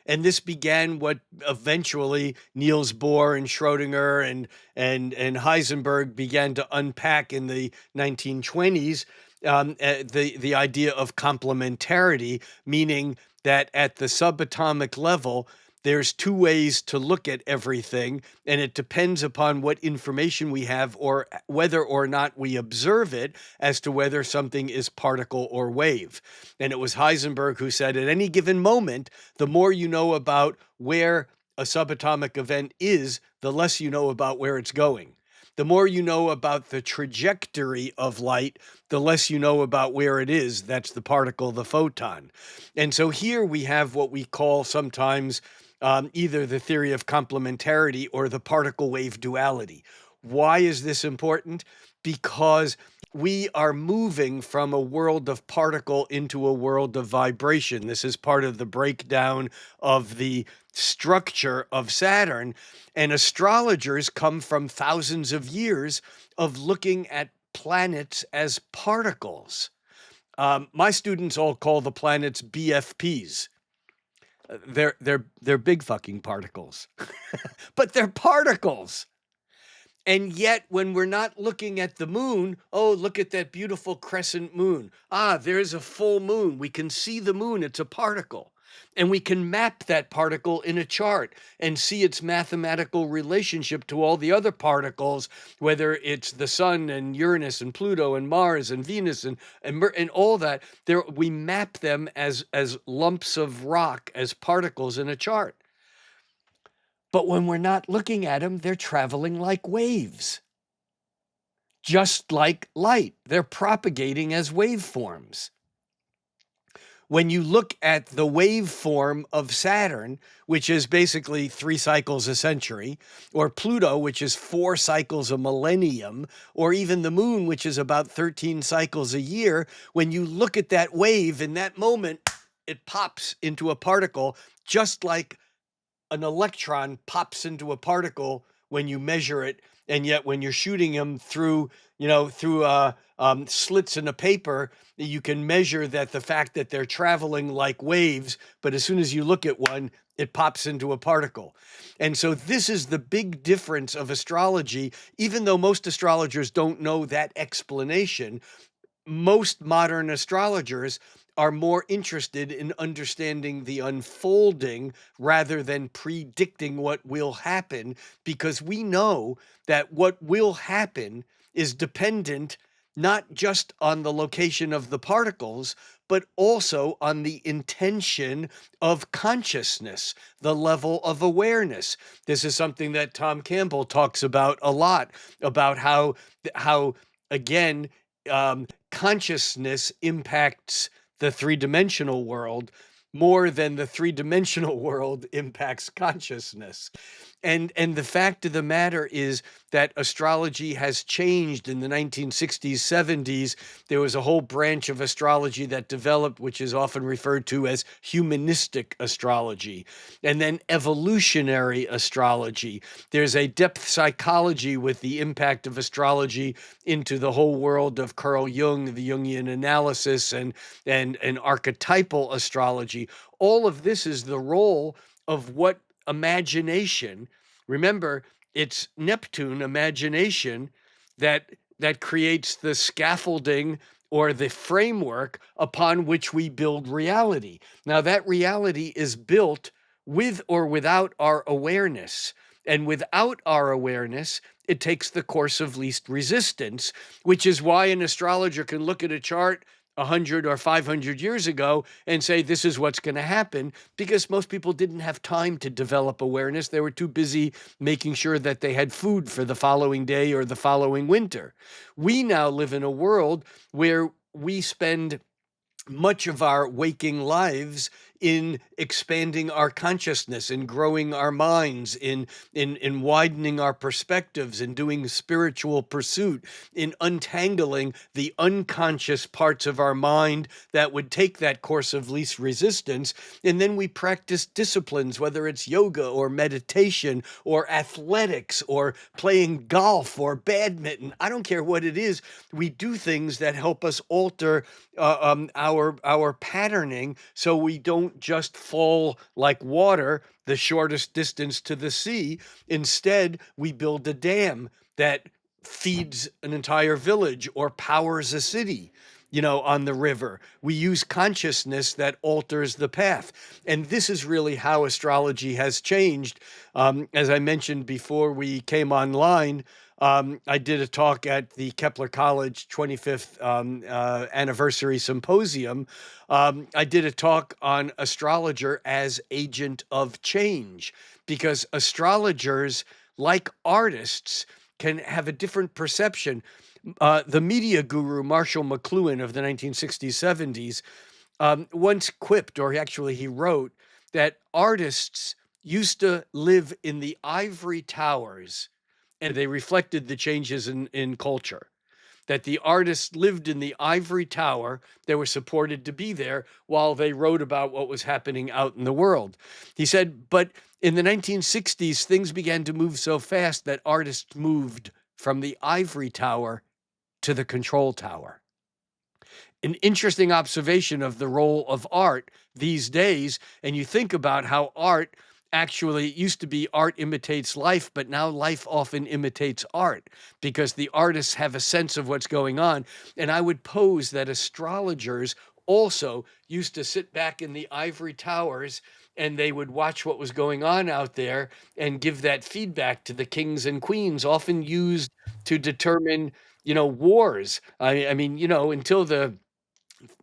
And this began what eventually Niels Bohr and Schrödinger and Heisenberg began to unpack in the 1920s, the idea of complementarity, meaning that at the subatomic level, there's two ways to look at everything, and it depends upon what information we have or whether or not we observe it as to whether something is particle or wave. And it was Heisenberg who said at any given moment, the more you know about where a subatomic event is, the less you know about where it's going. The more you know about the trajectory of light, the less you know about where it is. That's the particle, the photon. And so here we have what we call sometimes either the theory of complementarity or the particle wave duality. Why is this important? Because we are moving from a world of particle into a world of vibration. This is part of the breakdown of the structure of Saturn. And astrologers come from thousands of years of looking at planets as particles. My students all call the planets BFPs. They're big fucking particles, but they're particles. And yet, when we're not looking at the moon, oh, look at that beautiful crescent moon. Ah, there's a full moon. We can see the moon. It's a particle. And we can map that particle in a chart and see its mathematical relationship to all the other particles, whether it's the sun and Uranus and Pluto and Mars and Venus and all that. There, we map them as lumps of rock, as particles in a chart. But when we're not looking at them, they're traveling like waves. Just like light, they're propagating as waveforms. When you look at the waveform of Saturn, which is basically 3 cycles a century, or Pluto, which is 4 cycles a millennium, or even the moon, which is about 13 cycles a year, when you look at that wave in that moment, it pops into a particle, just like an electron pops into a particle when you measure it, and yet when you're shooting them through slits in a paper, you can measure that the fact that they're traveling like waves, but as soon as you look at one, it pops into a particle. And so this is the big difference of astrology. Even though most astrologers don't know that explanation, most modern astrologers are more interested in understanding the unfolding rather than predicting what will happen, because we know that what will happen is dependent not just on the location of the particles, but also on the intention of consciousness, the level of awareness. This is something that Tom Campbell talks about a lot, about how again, consciousness impacts the 3-dimensional world more than the 3-dimensional world impacts consciousness. And the fact of the matter is that astrology has changed in the 1960s, 70s. There was a whole branch of astrology that developed, which is often referred to as humanistic astrology, and then evolutionary astrology. There's a depth psychology with the impact of astrology into the whole world of Carl Jung, the Jungian analysis, and archetypal astrology. All of this is the role of what imagination. Remember, it's Neptune, imagination, that creates the scaffolding or the framework upon which we build reality. Now, that reality is built with or without our awareness. And without our awareness, it takes the course of least resistance, which is why an astrologer can look at a chart 100 or 500 years ago and say, this is what's going to happen, because most people didn't have time to develop awareness. They were too busy making sure that they had food for the following day or the following winter. We now live in a world where we spend much of our waking lives in expanding our consciousness, in growing our minds, in widening our perspectives, in doing spiritual pursuit, in untangling the unconscious parts of our mind that would take that course of least resistance. And then we practice disciplines, whether it's yoga or meditation or athletics or playing golf or badminton. I don't care what it is. We do things that help us alter our patterning, so we don't just fall like water the shortest distance to the sea. Instead, we build a dam that feeds an entire village or powers a city, on the river. We use consciousness that alters the path. And this is really how astrology has changed. As I mentioned before we came online, I did a talk at the Kepler College 25th anniversary symposium. I did a talk on astrologer as agent of change, because astrologers, like artists, can have a different perception. The media guru Marshall McLuhan of the 1960s, 70s once quipped, or actually he wrote, that artists used to live in the ivory towers, and they reflected the changes in culture. That the artists lived in the ivory tower, they were supported to be there while they wrote about what was happening out in the world. He said, but in the 1960s, things began to move so fast that artists moved from the ivory tower to the control tower. An interesting observation of the role of art these days. And you think about how art actually, it used to be art imitates life, but now life often imitates art because the artists have a sense of what's going on. And I would pose that astrologers also used to sit back in the ivory towers and they would watch what was going on out there and give that feedback to the kings and queens, often used to determine, wars. I mean, until the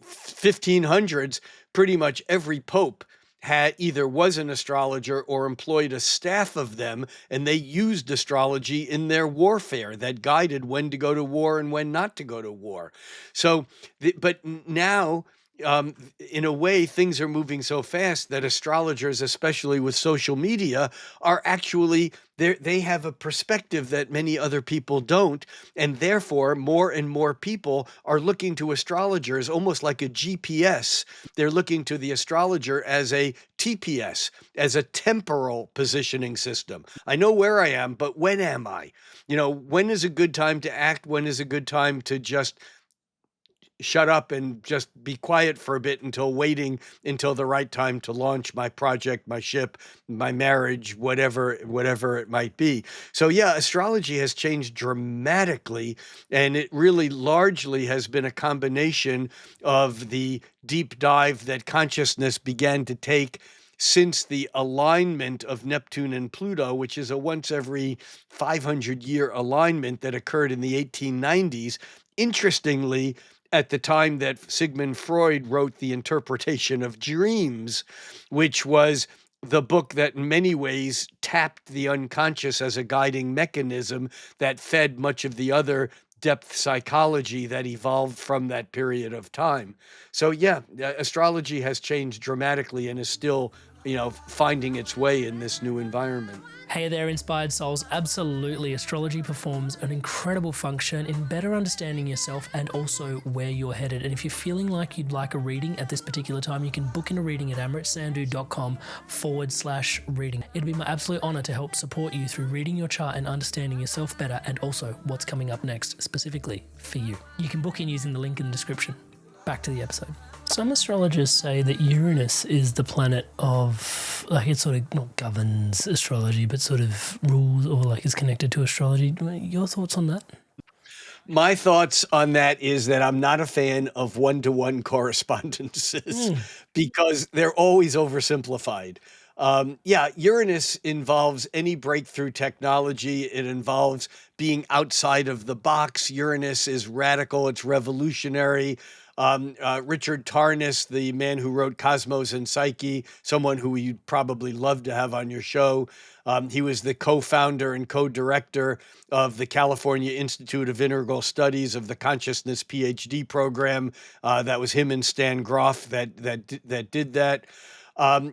1500s, pretty much every pope had either was an astrologer or employed a staff of them, and they used astrology in their warfare that guided when to go to war and when not to go to war. So, but now, in a way, things are moving so fast that astrologers, especially with social media, are actually they have a perspective that many other people don't, and therefore more and more people are looking to astrologers almost like a GPS. They're looking to the astrologer as a TPS, as a temporal positioning system. I know where I am, but when am I? When is a good time to act? When is a good time to just shut up and just be quiet for a bit until waiting until the right time to launch my project, my ship, my marriage, whatever it might be. So yeah, astrology has changed dramatically, and it really largely has been a combination of the deep dive that consciousness began to take since the alignment of Neptune and Pluto, which is a once every 500-year alignment that occurred in the 1890s. Interestingly, at the time that Sigmund Freud wrote The Interpretation of Dreams, which was the book that in many ways tapped the unconscious as a guiding mechanism that fed much of the other depth psychology that evolved from that period of time. So yeah, astrology has changed dramatically and is still, finding its way in this new environment. Hey there, inspired souls. Absolutely, astrology performs an incredible function in better understanding yourself and also where you're headed. And if you're feeling like you'd like a reading at this particular time, you can book in a reading at amritsandhu.com/reading. It'd be my absolute honor to help support you through reading your chart and understanding yourself better, and also what's coming up next specifically for you. You can book in using the link in the description. Back to the episode. Some astrologers say that Uranus is the planet of, it sort of not governs astrology, but sort of rules or is connected to astrology. Your thoughts on that? My thoughts on that is that I'm not a fan of one-to-one correspondences because they're always oversimplified. Uranus involves any breakthrough technology. It involves being outside of the box. Uranus is radical. It's revolutionary. Richard Tarnas, the man who wrote Cosmos and Psyche, someone who you'd probably love to have on your show. He was the co-founder and co-director of the California Institute of Integral Studies of the Consciousness PhD program. That was him and Stan Groff that did that.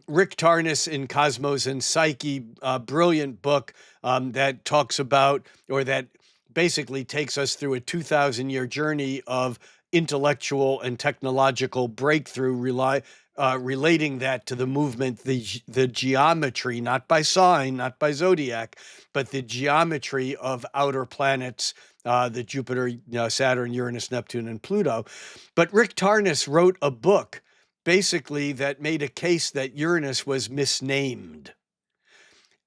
Rick Tarnas in Cosmos and Psyche, a brilliant book that talks about, or that basically takes us through a 2,000-year journey of intellectual and technological breakthrough, relating that to the movement, the geometry, not by sign, not by zodiac, but the geometry of outer planets, the Jupiter, Saturn, Uranus, Neptune, and Pluto. But Rick Tarnas wrote a book basically that made a case that Uranus was misnamed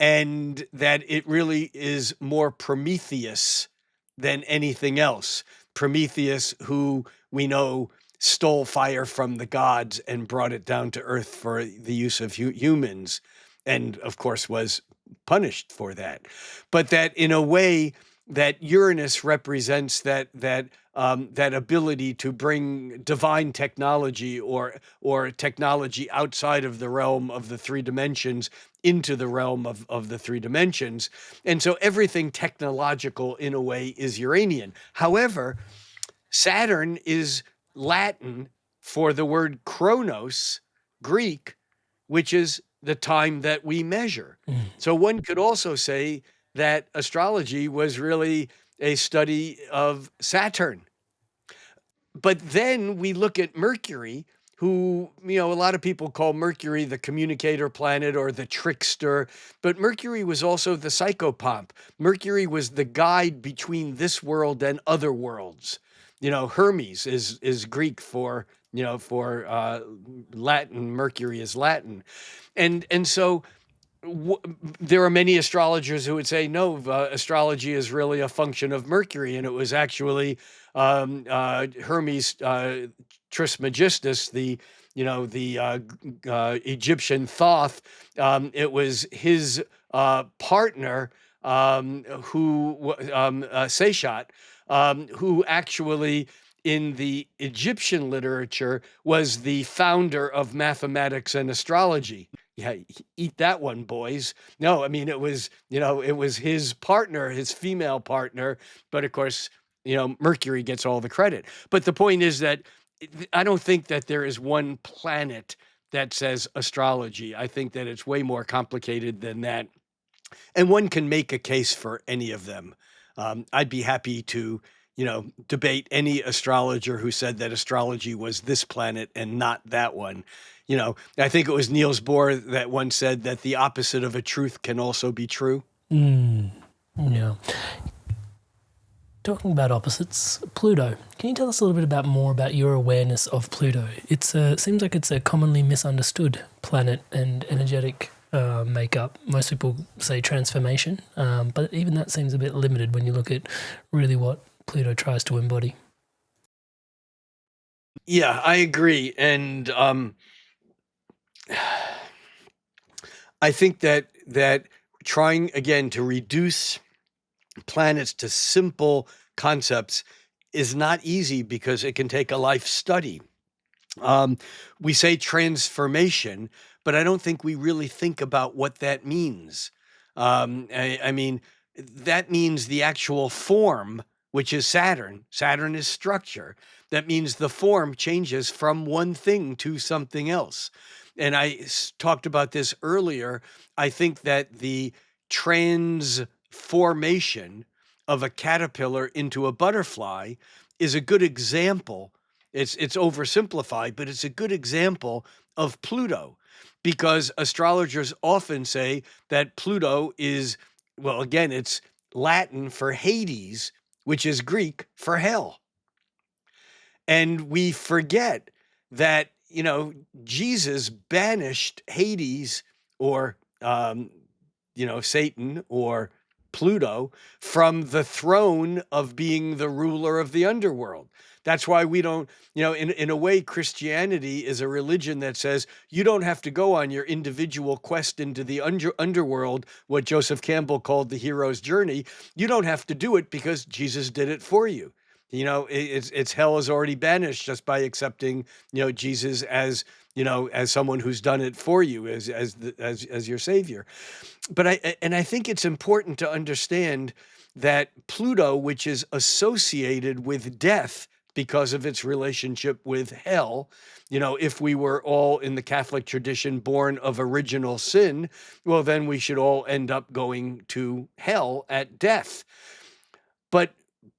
and that it really is more Prometheus than anything else. Prometheus, who we know stole fire from the gods and brought it down to earth for the use of humans, and of course was punished for that. But that in a way that Uranus represents that ability to bring divine technology or technology outside of the realm of the three dimensions into the realm of the three dimensions. And so everything technological in a way is Uranian. However, Saturn is Latin for the word chronos, Greek, which is the time that we measure. So one could also say that astrology was really a study of Saturn. But then we look at Mercury, who, a lot of people call Mercury the communicator planet or the trickster, but Mercury was also the psychopomp. Mercury was the guide between this world and other worlds. Hermes is Greek for, Latin. Mercury is Latin. And so there are many astrologers who would say, no, astrology is really a function of Mercury, and it was actually Hermes Trismegistus, the Egyptian Thoth. It was his partner, Seshat, who actually in the Egyptian literature was the founder of mathematics and astrology. Yeah, eat that one, boys. No, I mean, it was his partner, his female partner, but of course, Mercury gets all the credit. But the point is that I don't think that there is one planet that says astrology. I think that it's way more complicated than that. And one can make a case for any of them. I'd be happy to, debate any astrologer who said that astrology was this planet and not that one. I think it was Niels Bohr that once said that the opposite of a truth can also be true. Yeah. Talking about opposites, Pluto. Can you tell us a little bit more about your awareness of Pluto? It seems like it's a commonly misunderstood planet and energetic makeup. Most people say transformation, but even that seems a bit limited when you look at really what Pluto tries to embody. Yeah, I agree. And I think that trying again to reduce planets to simple concepts is not easy because it can take a life study. We say transformation, but I don't think we really think about what that means. I mean, that means the actual form, which is Saturn. Saturn is structure. That means the form changes from one thing to something else. And I talked about this earlier. I think that the transformation of a caterpillar into a butterfly is a good example. It's oversimplified, but it's a good example of Pluto, because astrologers often say that Pluto is, well, again, it's Latin for Hades, which is Greek for hell. And we forget that, Jesus banished Hades, or, Satan, or Pluto, from the throne of being the ruler of the underworld. That's why we don't, in a way, Christianity is a religion that says you don't have to go on your individual quest into the underworld, what Joseph Campbell called the hero's journey. You don't have to do it because Jesus did it for you. It's hell is already banished just by accepting, Jesus as, as someone who's done it for you, as your savior. But I think it's important to understand that Pluto, which is associated with death because of its relationship with hell, if we were all in the Catholic tradition born of original sin, well, then we should all end up going to hell at death. But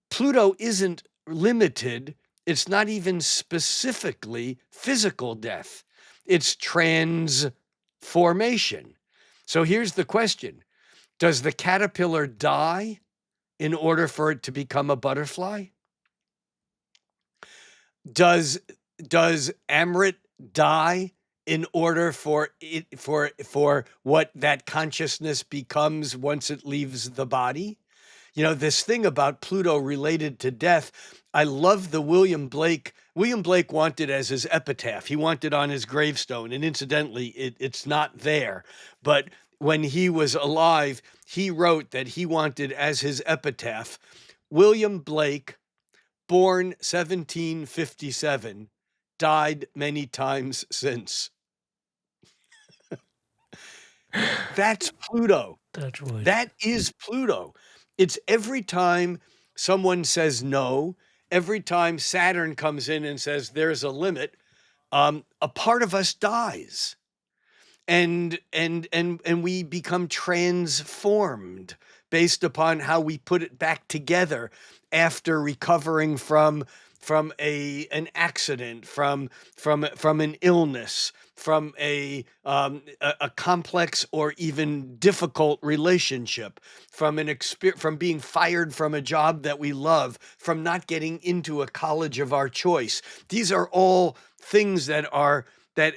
Pluto isn't limited. It's not even specifically physical death. It's transformation. So here's the question. Does the caterpillar die in order for it to become a butterfly? Does Amrit die in order for it for what that consciousness becomes once it leaves the body? This thing about Pluto related to death, I love the William Blake wanted as his epitaph. He wanted on his gravestone. And incidentally, it's not there. But when he was alive, he wrote that he wanted as his epitaph, William Blake, born 1757, died many times since. That's Pluto. That's right. That is Pluto. It's every time someone says no, every time Saturn comes in and says there's a limit, a part of us dies. And we become transformed based upon how we put it back together after recovering from an accident, from an illness, from a complex or even difficult relationship, from being fired from a job that we love, from not getting into a college of our choice. These are all things that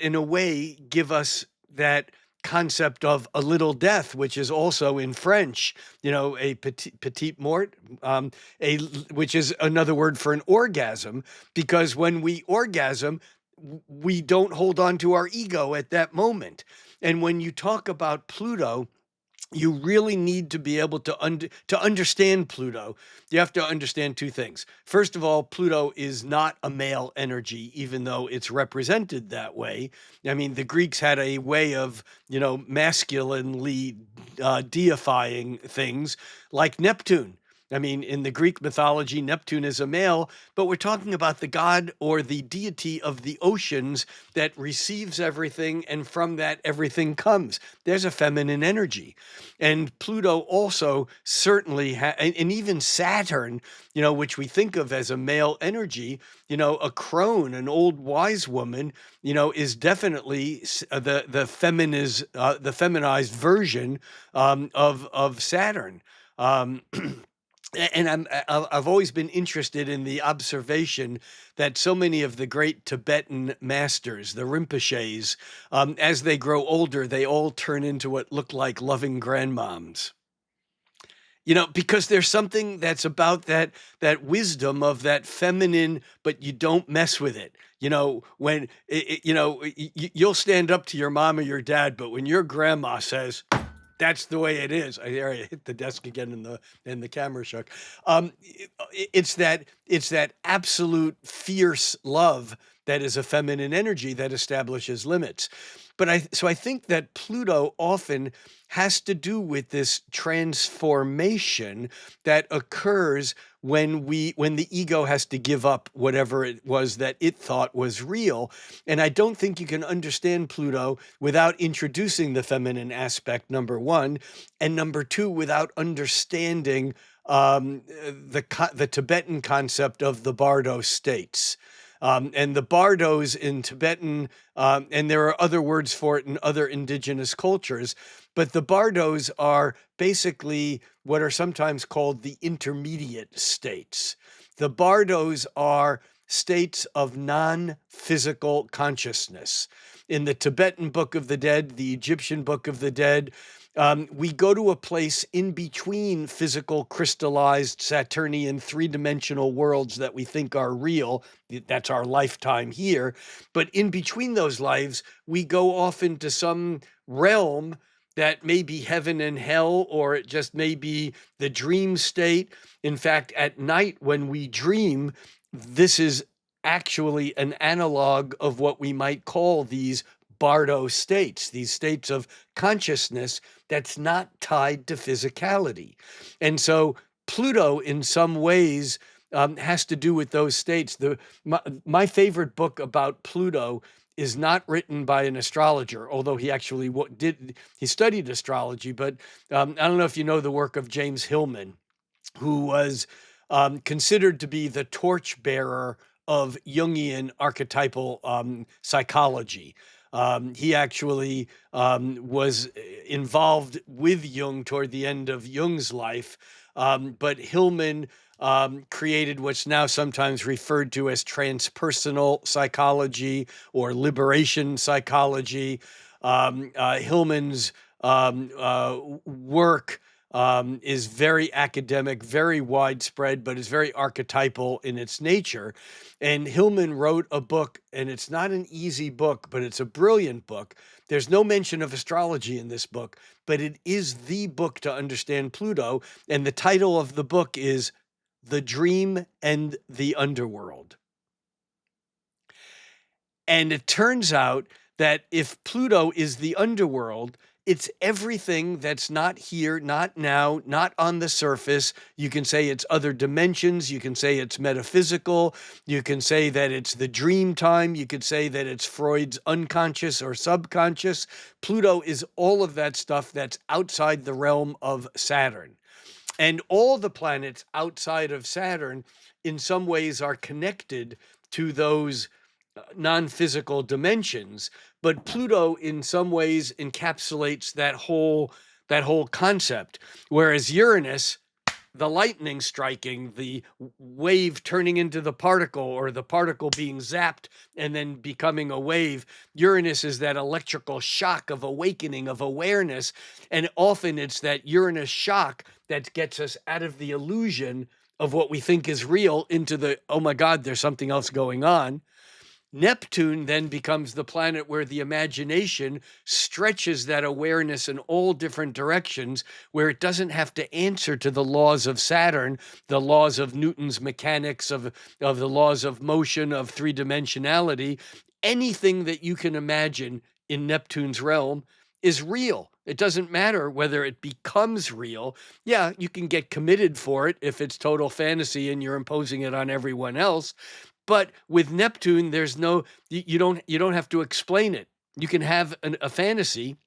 in a way give us that concept of a little death, which is also in French, a petite mort, which is another word for an orgasm, because when we orgasm, we don't hold on to our ego at that moment. And when you talk about Pluto, you really need to be able to understand Pluto. You have to understand two things. First of all, Pluto is not a male energy, even though it's represented that way. I mean, the Greeks had a way of, masculinely deifying things, like Neptune. I mean, in the Greek mythology, Neptune is a male, but we're talking about the god or the deity of the oceans that receives everything, and from that everything comes. There's a feminine energy. And Pluto also certainly, and even Saturn, which we think of as a male energy, a crone, an old wise woman, is definitely the feminized version of Saturn. Um, and I've always been interested in the observation that so many of the great Tibetan masters, the Rinpoches, as they grow older, they all turn into what look like loving grandmoms. Because there's something that's about that wisdom of that feminine, but you don't mess with it. When you'll stand up to your mom or your dad, but when your grandma says, that's the way it is. I hit the desk again, and the camera shook. It's that absolute fierce love that is a feminine energy that establishes limits. So I think that Pluto often has to do with this transformation that occurs when the ego has to give up whatever it was that it thought was real. And I don't think you can understand Pluto without introducing the feminine aspect, number one, and number two, without understanding the Tibetan concept of the Bardo states. And the bardos in Tibetan, and there are other words for it in other indigenous cultures, but the bardos are basically what are sometimes called the intermediate states. The bardos are states of non-physical consciousness. In the Tibetan Book of the Dead, the Egyptian Book of the Dead, we go to a place in between physical, crystallized, Saturnian, three-dimensional worlds that we think are real. That's our lifetime here. But in between those lives, we go off into some realm that may be heaven and hell, or it just may be the dream state. In fact, at night when we dream, this is actually an analog of what we might call these Bardo states, these states of consciousness that's not tied to physicality. And so Pluto, in some ways, has to do with those states. My favorite book about Pluto is not written by an astrologer, although he actually he studied astrology. But I don't know if you know the work of James Hillman, who was considered to be the torchbearer of Jungian archetypal psychology. He actually was involved with Jung toward the end of Jung's life, but Hillman created what's now sometimes referred to as transpersonal psychology or liberation psychology. Hillman's work is very academic, very widespread, but is very archetypal in its nature. And Hillman wrote a book, and it's not an easy book, but it's a brilliant book. There's no mention of astrology in this book, but it is the book to understand Pluto. And the title of the book is The Dream and the Underworld. And it turns out that if Pluto is the underworld, it's everything that's not here, not now, not on the surface. You can say it's other dimensions. You can say it's metaphysical. You can say that it's the dream time. You could say that it's Freud's unconscious or subconscious. Pluto is all of that stuff that's outside the realm of Saturn. And all the planets outside of Saturn, in some ways, are connected to those non-physical dimensions. But Pluto, in some ways, encapsulates that whole concept, whereas Uranus, the lightning striking, the wave turning into the particle, or the particle being zapped and then becoming a wave. Uranus is that electrical shock of awakening, of awareness. And often it's that Uranus shock that gets us out of the illusion of what we think is real into the, oh my God, there's something else going on. Neptune then becomes the planet where the imagination stretches that awareness in all different directions, where it doesn't have to answer to the laws of Saturn, the laws of Newton's mechanics, of the laws of motion, of three-dimensionality. Anything that you can imagine in Neptune's realm is real. It doesn't matter whether it becomes real. Yeah, you can get committed for it if it's total fantasy and you're imposing it on everyone else. But with Neptune, there's no, you don't have to explain it. You can have a fantasy.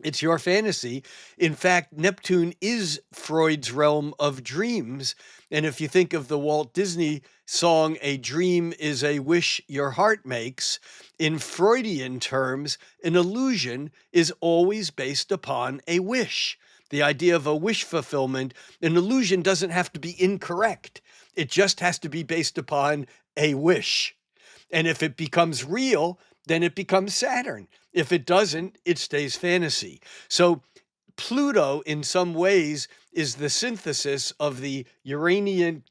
It's your fantasy. In fact, Neptune is Freud's realm of dreams. And if you think of the Walt Disney song, "A dream is a wish your heart makes," in Freudian terms, an illusion is always based upon a wish. The idea of a wish fulfillment, an illusion doesn't have to be incorrect. It just has to be based upon a wish. And if it becomes real, then it becomes Saturn. If it doesn't, it stays fantasy. So Pluto, in some ways, is the synthesis of the Uranian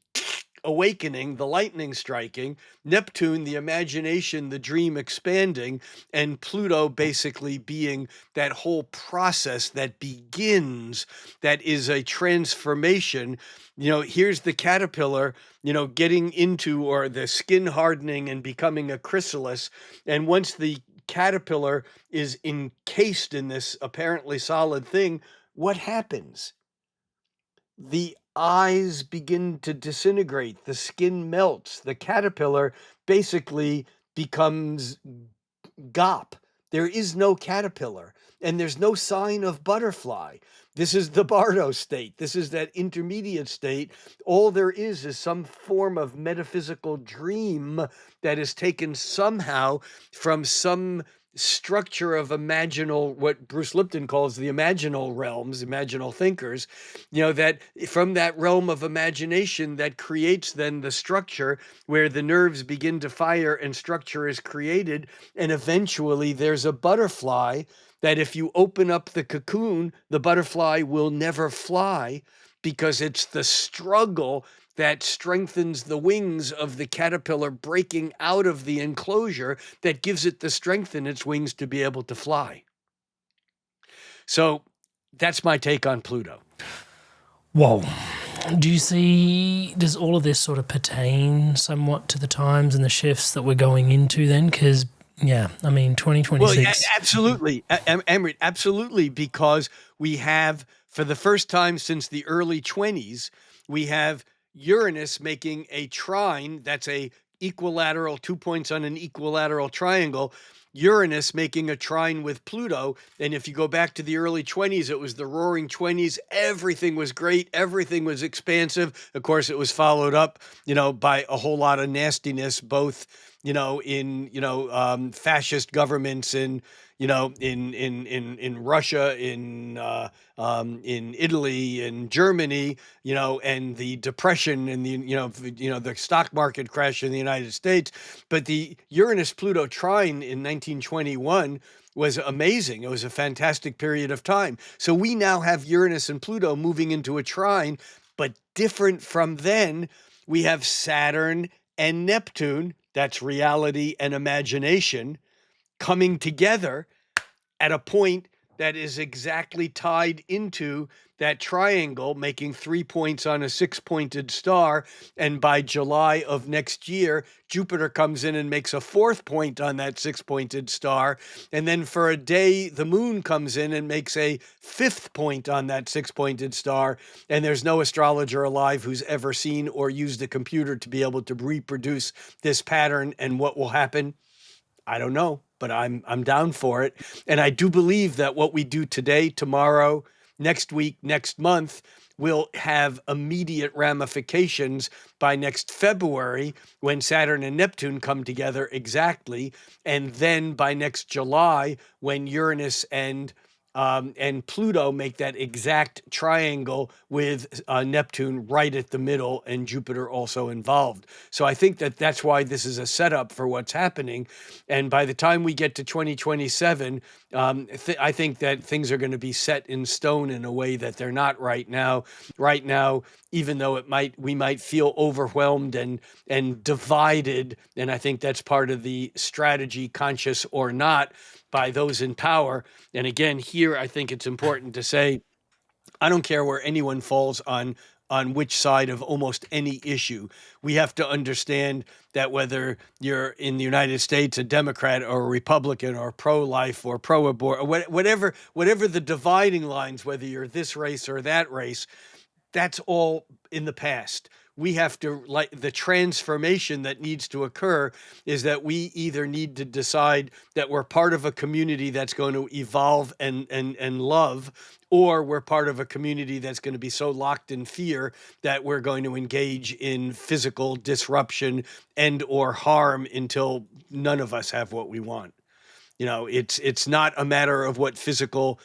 awakening, the lightning striking, Neptune, the imagination, the dream expanding, and Pluto basically being that whole process that begins, that is a transformation. Here's the caterpillar, getting into, or the skin hardening and becoming a chrysalis. And once the caterpillar is encased in this apparently solid thing, what happens? The eyes begin to disintegrate, the skin melts, the caterpillar basically becomes gop. There is no caterpillar, and there's no sign of butterfly. This is the Bardo state. This is that intermediate state. All there is some form of metaphysical dream that is taken somehow from some structure of imaginal, what Bruce Lipton calls the imaginal realms, imaginal thinkers, that from that realm of imagination that creates then the structure where the nerves begin to fire and structure is created. And eventually there's a butterfly that if you open up the cocoon, the butterfly will never fly, because it's the struggle that strengthens the wings of the caterpillar breaking out of the enclosure that gives it the strength in its wings to be able to fly. So that's my take on Pluto. Whoa. Does all of this sort of pertain somewhat to the times and the shifts that we're going into then? Because, 2026. Well, absolutely, Amrit, absolutely, because we have, for the first time since the early 20s, we have Uranus making a trine that's a equilateral, 2 points on an equilateral triangle. Uranus making a trine with Pluto. And if you go back to the early 20s, it was the roaring 20s. Everything was great. Everything was expansive. Of course, it was followed up, by a whole lot of nastiness, both, in fascist governments in Russia, in Italy, in Germany, and the depression and the stock market crash in the United States. But the Uranus-Pluto trine in 1921 was amazing. It was a fantastic period of time. So we now have Uranus and Pluto moving into a trine, but different from then, we have Saturn and Neptune, that's reality and imagination, coming together at a point that is exactly tied into that triangle, making 3 points on a 6-pointed star. And by July of next year, Jupiter comes in and makes a 4th point on that 6-pointed star. And then for a day, the moon comes in and makes a 5th point on that 6-pointed star. And there's no astrologer alive who's ever seen or used a computer to be able to reproduce this pattern. And what will happen? I don't know, but I'm down for it. And I do believe that what we do today, tomorrow, next week, next month will have immediate ramifications by next February when Saturn and Neptune come together exactly, and then by next July when Uranus and Pluto make that exact triangle with Neptune right at the middle and Jupiter also involved. So I think that that's why this is a setup for what's happening. And by the time we get to 2027, I think that things are going to be set in stone in a way that they're not right now. Right now, even though we might feel overwhelmed and divided, and I think that's part of the strategy, conscious or not, by those in power. And again, here I think it's important to say, I don't care where anyone falls on which side of almost any issue. We have to understand that whether you're in the United States a Democrat or a Republican or pro-life or pro-abort, or whatever the dividing lines, whether you're this race or that race, that's all in the past. We have to, like, the transformation that needs to occur is that we either need to decide that we're part of a community that's going to evolve and love, or we're part of a community that's going to be so locked in fear that we're going to engage in physical disruption and or harm until none of us have what we want. It's not a matter of what physical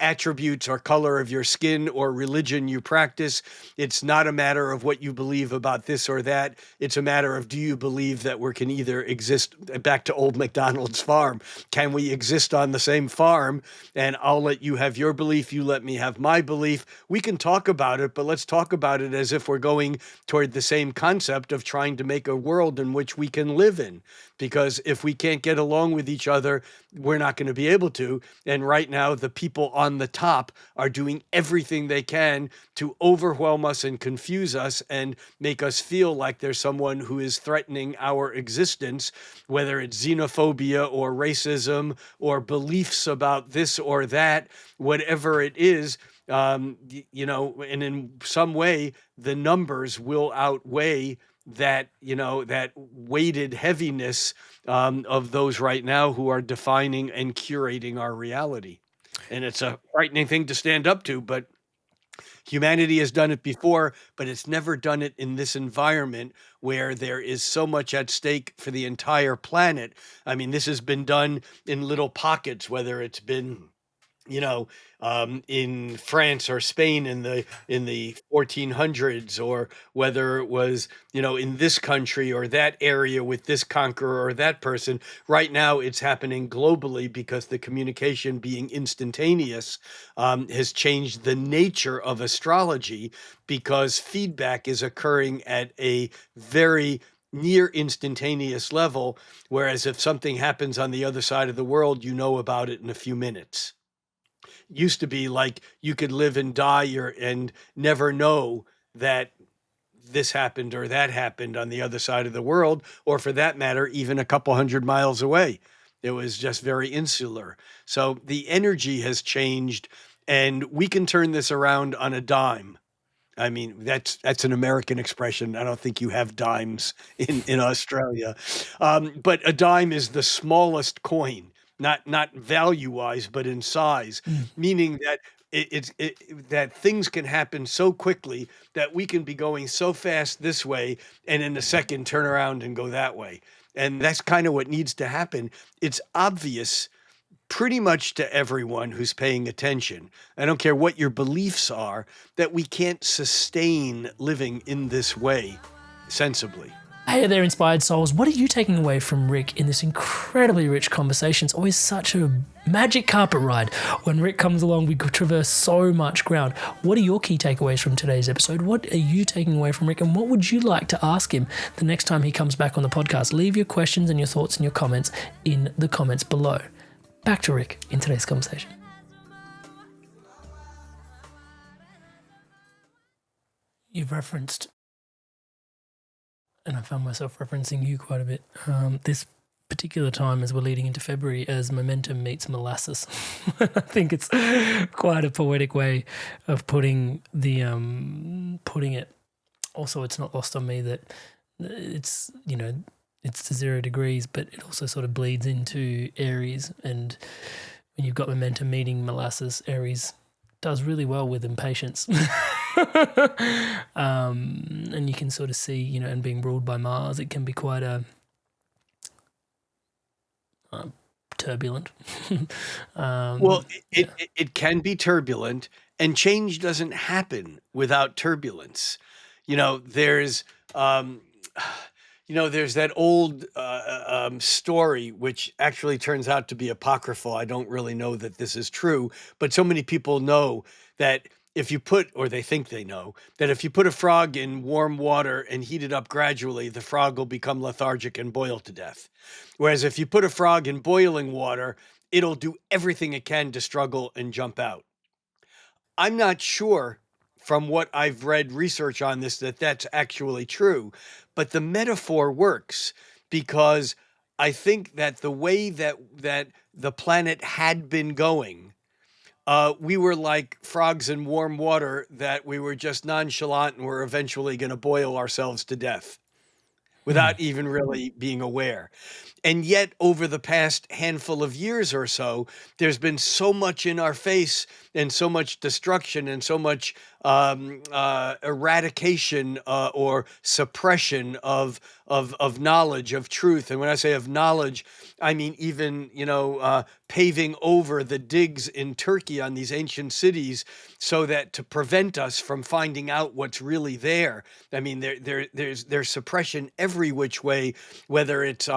attributes or color of your skin or religion you practice. It's not a matter of what you believe about this or that. It's a matter of, do you believe that we can either exist, back to old McDonald's farm, can we exist on the same farm? And I'll let you have your belief, you let me have my belief. We can talk about it, but let's talk about it as if we're going toward the same concept of trying to make a world in which we can live in. Because if we can't get along with each other, we're not going to be able to. And right now, the people on the top are doing everything they can to overwhelm us and confuse us and make us feel like there's someone who is threatening our existence, whether it's xenophobia or racism or beliefs about this or that, whatever it is. And in some way, the numbers will outweigh that weighted heaviness of those right now who are defining and curating our reality. And it's a frightening thing to stand up to, but humanity has done it before, but it's never done it in this environment where there is so much at stake for the entire planet. I mean, this has been done in little pockets, whether it's been in France or Spain in the 1400s, or whether it was, in this country or that area with this conqueror or that person. Right now, it's happening globally because the communication being instantaneous has changed the nature of astrology, because feedback is occurring at a very near instantaneous level, whereas if something happens on the other side of the world, you know about it in a few minutes. Used to be like you could live and die and never know that this happened or that happened on the other side of the world, or for that matter, even a couple hundred miles away. It was just very insular. So the energy has changed, and we can turn this around on a dime. I mean, that's an American expression. I don't think you have dimes in Australia. But a dime is the smallest coin, not value-wise, but in size, meaning that that things can happen so quickly that we can be going so fast this way and in a second turn around and go that way. And that's kind of what needs to happen. It's obvious pretty much to everyone who's paying attention, I don't care what your beliefs are, that we can't sustain living in this way sensibly. Hey there, inspired souls. What are you taking away from Rick in this incredibly rich conversation? It's always such a magic carpet ride. When Rick comes along, we traverse so much ground. What are your key takeaways from today's episode? What are you taking away from Rick, and what would you like to ask him the next time he comes back on the podcast? Leave your questions and your thoughts and your comments in the comments below. Back to Rick in today's conversation. You've referenced, and I found myself referencing you quite a bit, this particular time as we're leading into February as momentum meets molasses. I think it's quite a poetic way of putting it. Also, it's not lost on me that it's to 0 degrees, but it also sort of bleeds into Aries. And when you've got momentum meeting molasses, Aries does really well with impatience. And you can sort of see, you know, and being ruled by Mars, it can be quite a turbulent. Well, Yeah. it can be turbulent, and change doesn't happen without turbulence. You know, there's um, there's that old story which actually turns out to be apocryphal. I don't really know that this is true, but so many people know that if you put, or they think they know, that if you put a frog in warm water and heat it up gradually, the frog will become lethargic and boil to death. Whereas if you put a frog in boiling water, it'll do everything it can to struggle and jump out. I'm not sure from what I've read research on this that that's actually true, but the metaphor works because I think that the way that the planet had been going, we were like frogs in warm water that we were just nonchalant and we're eventually going to boil ourselves to death without even really being aware. And yet, over the past handful of years or so, there's been so much in our face and so much destruction and so much eradication or suppression of knowledge, of truth. And when I say of knowledge, I mean even paving over the digs in Turkey on these ancient cities, so that to prevent us from finding out what's really there. I mean, there's suppression every which way, whether it's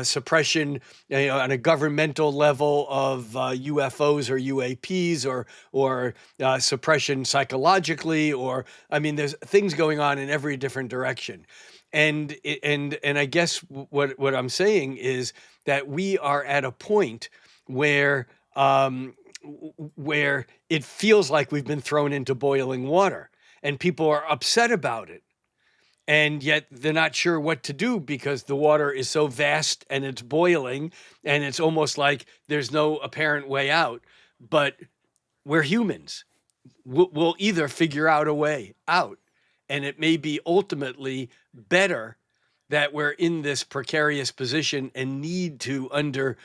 suppression, on a governmental level of UFOs or UAPs, or suppression psychologically, or I mean, there's things going on in every different direction. And I guess what I'm saying is that we are at a point where where it feels like we've been thrown into boiling water, and people are upset about it, and yet they're not sure what to do because the water is so vast and it's boiling, and it's almost like there's no apparent way out. But we're humans. We'll either figure out a way out, and it may be ultimately better that we're in this precarious position and need to, under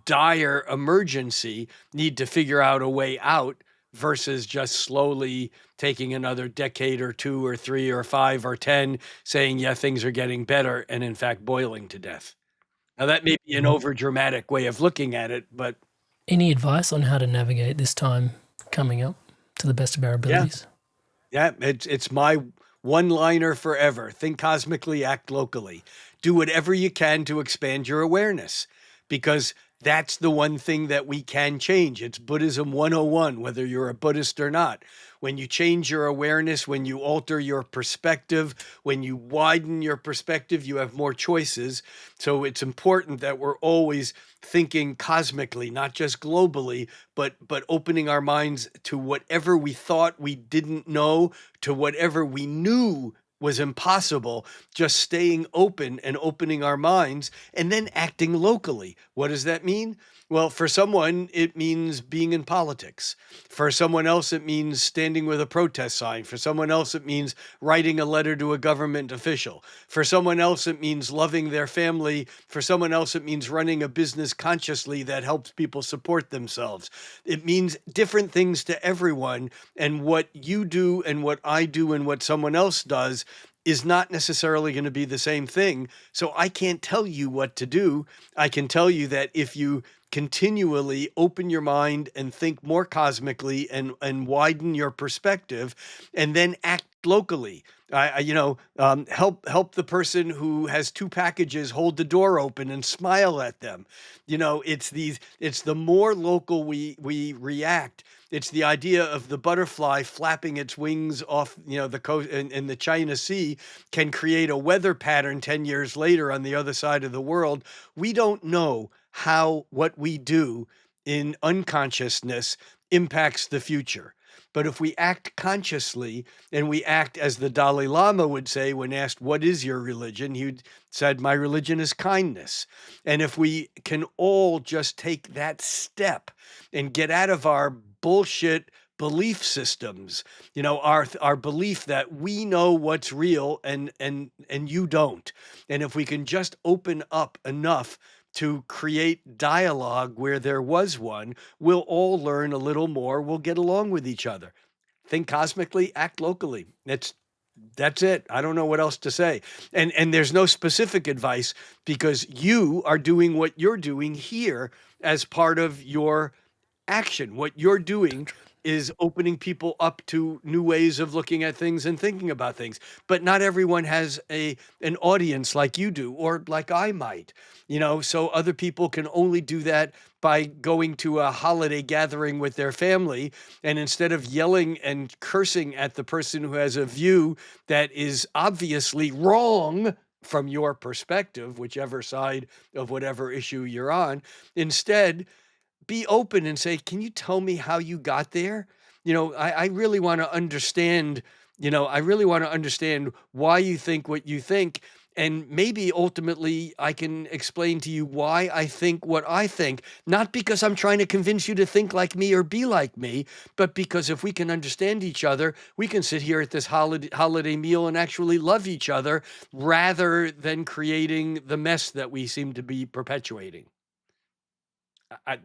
dire emergency, need to figure out a way out, versus just slowly taking another decade or two or three or five or 10, saying, yeah, things are getting better, and in fact boiling to death. Now, that may be an over dramatic way of looking at it, but Any advice on how to navigate this time coming up to the best of our abilities? yeah, it's my one-liner forever. Think cosmically, act locally. Do whatever you can to expand your awareness, because that's the one thing that we can change. It's Buddhism 101, whether you're a Buddhist or not. When you change your awareness, when you alter your perspective, when you widen your perspective, you have more choices. So it's important that we're always thinking cosmically, not just globally, but opening our minds to whatever we thought we didn't know, to whatever we knew was impossible, just staying open and opening our minds, and then acting locally. What does that mean? Well, for someone, it means being in politics. For someone else, it means standing with a protest sign. For someone else, it means writing a letter to a government official. For someone else, it means loving their family. For someone else, it means running a business consciously that helps people support themselves. It means different things to everyone. And what you do and what I do and what someone else does is not necessarily going to be the same thing. So I can't tell you what to do. I can tell you that if you continually open your mind and think more cosmically, and widen your perspective, and then act locally. Help the person who has two packages hold the door open and smile at them. It's the more local we react. It's the idea of the butterfly flapping its wings off, the coast in the China Sea, can create a weather pattern 10 years later on the other side of the world. We don't know how what we do in unconsciousness impacts the future. But if we act consciously, and we act as the Dalai Lama would say when asked, "What is your religion?" He said, "My religion is kindness." And if we can all just take that step and get out of our bullshit belief systems, our belief that we know what's real and you don't. And if we can just open up enough to create dialogue where there was one, we'll all learn a little more. We'll get along with each other. think cosmically, act locally. That's it. I don't know what else to say. And there's no specific advice because you are doing what you're doing here as part of your action. What you're doing is opening people up to new ways of looking at things and thinking about things. But not everyone has an audience like you do or like I might, so other people can only do that by going to a holiday gathering with their family. And instead of yelling and cursing at the person who has a view that is obviously wrong from your perspective, whichever side of whatever issue you're on, instead be open and say, can you tell me how you got there? I really want to understand, I really want to understand why you think what you think. And maybe ultimately I can explain to you why I think what I think, not because I'm trying to convince you to think like me or be like me, but because if we can understand each other, we can sit here at this holiday meal and actually love each other rather than creating the mess that we seem to be perpetuating.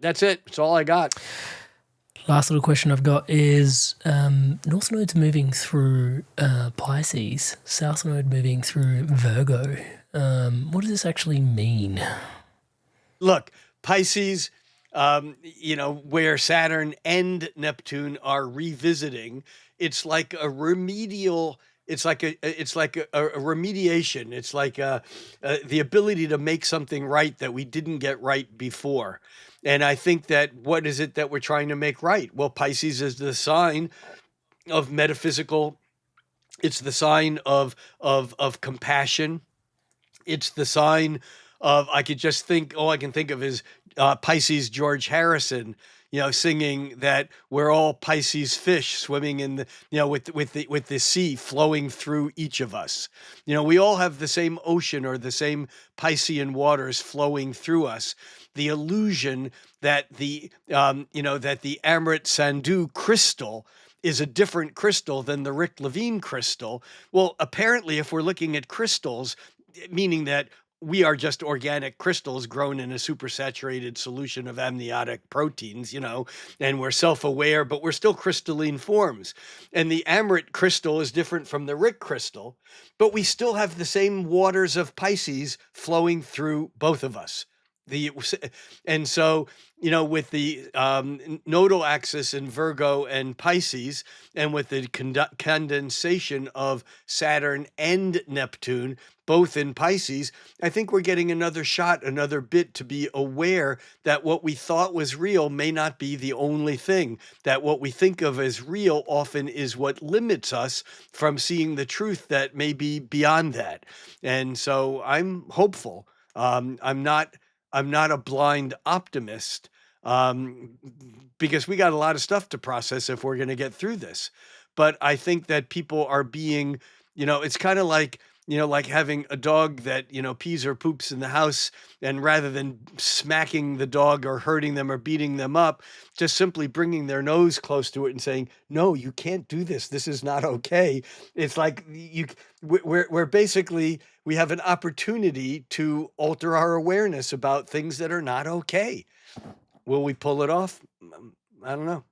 That's it. That's all I got. Last little question I've got is North Node's moving through Pisces, South Node moving through Virgo. What does this actually mean? Look, Pisces, where Saturn and Neptune are revisiting, it's like a remedial. It's like a remediation. It's like the ability to make something right that we didn't get right before. And I think that what is it that we're trying to make right? Well, Pisces is the sign of metaphysical. It's the sign of compassion. It's the sign of I could just think all I can think of is Pisces George Harrison, singing that we're all Pisces fish swimming in the with the sea flowing through each of us. We all have the same ocean or the same Piscean waters flowing through us. The illusion that the Amrit Sandu crystal is a different crystal than the Rick Levine crystal. Well, apparently, if we're looking at crystals, meaning that we are just organic crystals grown in a supersaturated solution of amniotic proteins, and we're self-aware, but we're still crystalline forms. And the Amrit crystal is different from the Rick crystal, but we still have the same waters of Pisces flowing through both of us. And so, with the nodal axis in Virgo and Pisces, and with the condensation of Saturn and Neptune, both in Pisces, I think we're getting another shot, another bit to be aware that what we thought was real may not be the only thing, that what we think of as real often is what limits us from seeing the truth that may be beyond that. And so I'm hopeful. I'm not a blind optimist because we got a lot of stuff to process if we're going to get through this. But I think that people are being, it's kind of like, like having a dog that, pees or poops in the house, and rather than smacking the dog or hurting them or beating them up, just simply bringing their nose close to it and saying, no, you can't do this. This is not okay. It's like we're basically, we have an opportunity to alter our awareness about things that are not okay. Will we pull it off? I don't know.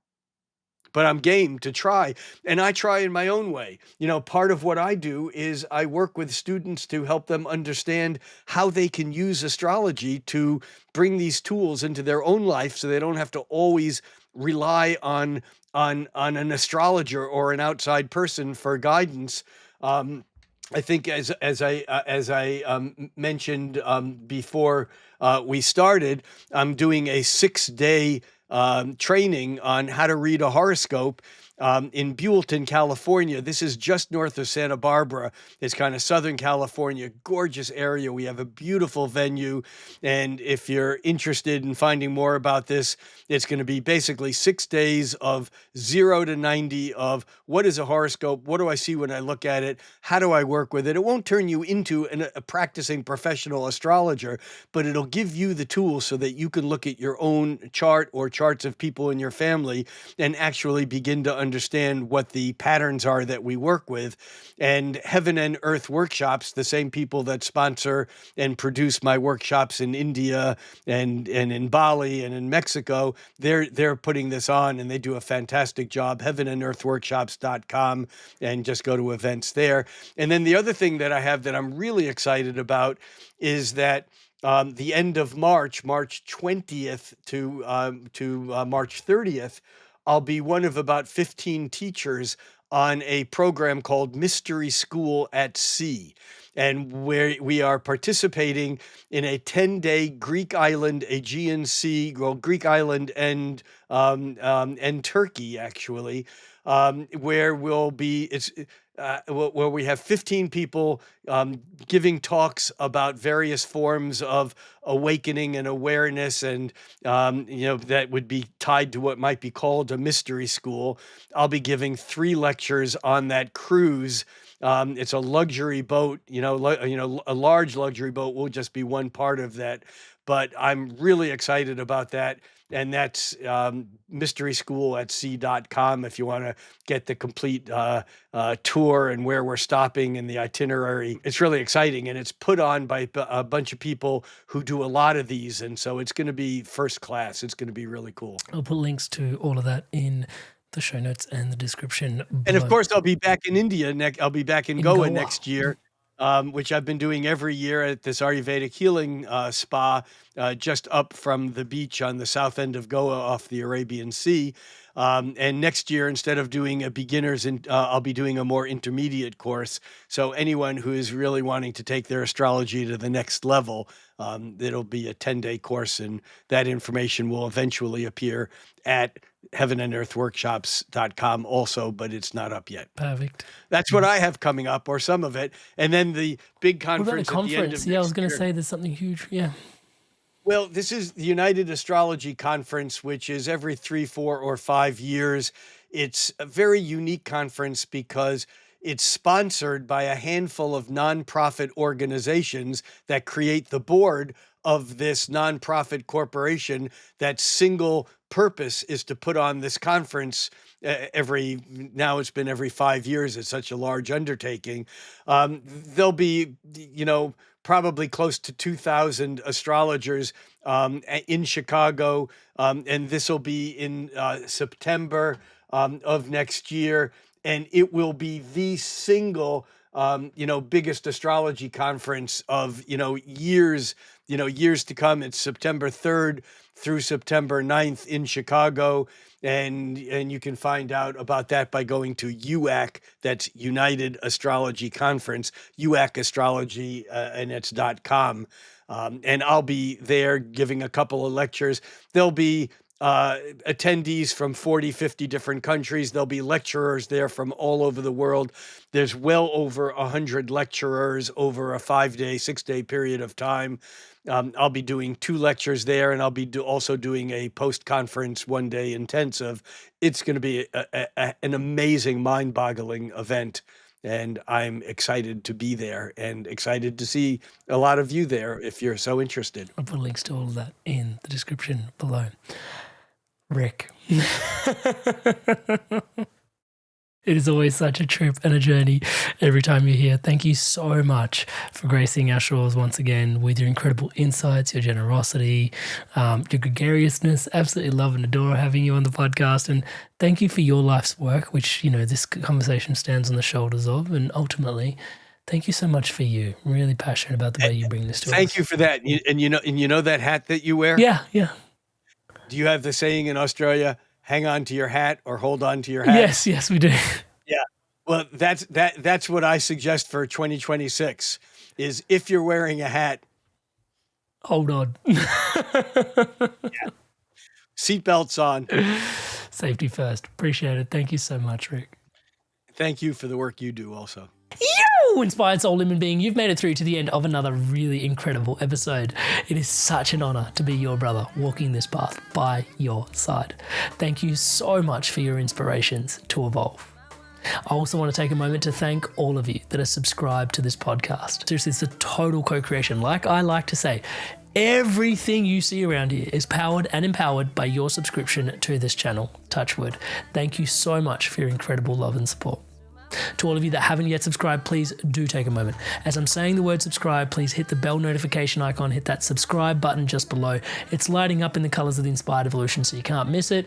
But I'm game to try. And I try in my own way. Part of what I do is I work with students to help them understand how they can use astrology to bring these tools into their own life so they don't have to always rely on an astrologer or an outside person for guidance. I think as I mentioned before we started, I'm doing a 6-day training on how to read a horoscope in Buellton, California. This is just north of Santa Barbara. It's kind of Southern California, gorgeous area. We have a beautiful venue. And if you're interested in finding more about this, it's going to be basically 6 days of 0 to 90 of what is a horoscope? What do I see when I look at it? How do I work with it? It won't turn you into a practicing professional astrologer, but it'll give you the tools so that you can look at your own chart or charts of people in your family and actually begin to understand understand what the patterns are that we work with. And Heaven and Earth Workshops, the same people that sponsor and produce my workshops in India and in Bali and in Mexico, they're putting this on, and they do a fantastic job. heavenearthworkshops.com, and just go to events there. And then the other thing that I have that I'm really excited about is that the end of March 20th to March 30th, I'll be one of about 15 teachers on a program called Mystery School at Sea. And where we are participating in a 10-day Greek island, Aegean Sea, well, Greek island and Turkey, actually, where where we have 15 people giving talks about various forms of awakening and awareness, and that would be tied to what might be called a mystery school. I'll be giving 3 lectures on that cruise. It's a luxury boat, a large luxury boat will just be one part of that. But I'm really excited about that. And that's mysteryschoolatsea.com if you want to get the complete tour and where we're stopping and the itinerary. It's really exciting, and it's put on by a bunch of people who do a lot of these. And so it's going to be first class. It's going to be really cool. I'll put links to all of that in the show notes and the description below. And of course, I'll be back in India. I'll be back in Goa next year, which I've been doing every year at this Ayurvedic healing spa just up from the beach on the south end of Goa off the Arabian Sea. And next year, instead of doing a beginner's, I'll be doing a more intermediate course. So anyone who is really wanting to take their astrology to the next level, it'll be a 10-day course, and that information will eventually appear at heavenearthworkshops.com also, but it's not up yet. Perfect. That's what I have coming up, or some of it. And then the big conference What about at the end of I was going next to year. say there's something huge. Yeah. Well, this is the United Astrology Conference, which is every 3, 4, or 5 years. It's a very unique conference because it's sponsored by a handful of nonprofit organizations that create the board of this nonprofit corporation. That single purpose is to put on this conference now it's been every 5 years. It's such a large undertaking. There'll be, probably close to 2,000 astrologers in Chicago, and this will be in September of next year, and it will be the single biggest astrology conference of years to come. It's September 3rd through September 9th in Chicago. And you can find out about that by going to UAC, that's United Astrology Conference, UAC Astrology, and it's .com. And I'll be there giving a couple of lectures. There'll be attendees from 40, 50 different countries. There'll be lecturers there from all over the world. There's well over 100 lecturers over a 5-day, 6-day period of time. I'll be doing 2 lectures there, and I'll be also doing a post-conference 1-day intensive. It's going to be an amazing, mind-boggling event, and I'm excited to be there and excited to see a lot of you there if you're so interested. I'll put links to all of that in the description below. Rick. It is always such a trip and a journey every time you're here. Thank you so much for gracing our shores once again with your incredible insights, your generosity, your gregariousness. Absolutely love and adore having you on the podcast. And thank you for your life's work, which, this conversation stands on the shoulders of. And ultimately, thank you so much for you. I'm really passionate about the way you bring this to us. Thank you for that. And you know that hat that you wear? Yeah. Do you have the saying in Australia, hang on to your hat or hold on to your hat? Yes, we do. Yeah. Well, that's what I suggest for 2026 is if you're wearing a hat, hold on. Seatbelts on. Safety first. Appreciate it. Thank you so much, Rick. Thank you for the work you do also. Inspired soul human being, you've made it through to the end of another really incredible episode. It is such an honor to be your brother walking this path by your side. Thank you so much for your inspirations to evolve. I also want to take a moment to thank all of you that are subscribed to this podcast. Seriously, it's a total co-creation. Like I like to say, Everything you see around here is powered and empowered by your subscription to this channel, Touchwood. Thank you so much for your incredible love and support. To all of you that haven't yet subscribed, please do take a moment. As I'm saying the word subscribe, please hit the bell notification icon, hit that subscribe button just below. It's lighting up in the colors of the Inspired Evolution, so you can't miss it.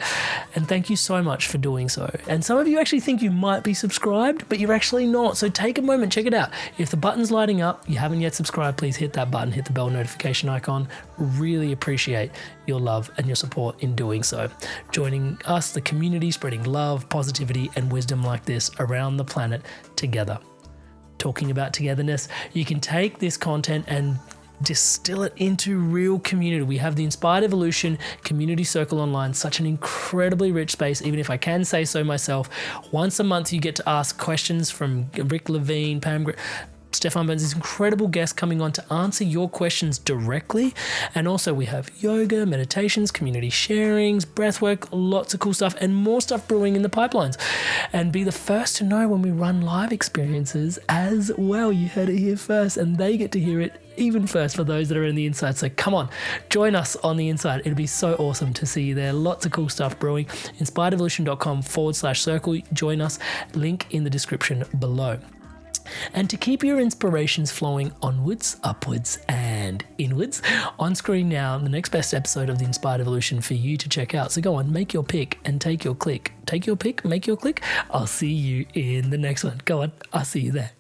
And thank you so much for doing so. And some of you actually think you might be subscribed, but you're actually not. So take a moment, check it out. If the button's lighting up, you haven't yet subscribed, please hit that button, hit the bell notification icon. Really appreciate your love and your support in doing so. Joining us, the community, spreading love, positivity, and wisdom like this around the planet together. Talking about togetherness, you can take this content and distill it into real community. We have the Inspired Evolution Community Circle online, such an incredibly rich space, even if I can say so myself. Once a month you get to ask questions from Rick Levine, Stefan Burns, these incredible guests coming on to answer your questions directly. And also we have yoga, meditations, community sharings, breathwork, lots of cool stuff, and more stuff brewing in the pipelines. And be the first to know when we run live experiences as well. You heard it here first, and they get to hear it even first for those that are in the inside. So come on, join us on the inside. It'll be so awesome to see you there. Lots of cool stuff brewing. inspiredevolution.com/circle. Join us. Link in the description below. And to keep your inspirations flowing onwards, upwards, and inwards, on screen now, the next best episode of the Inspired Evolution for you to check out. So go on, make your pick and take your click. Take your pick, make your click. I'll see you in the next one. Go on, I'll see you there.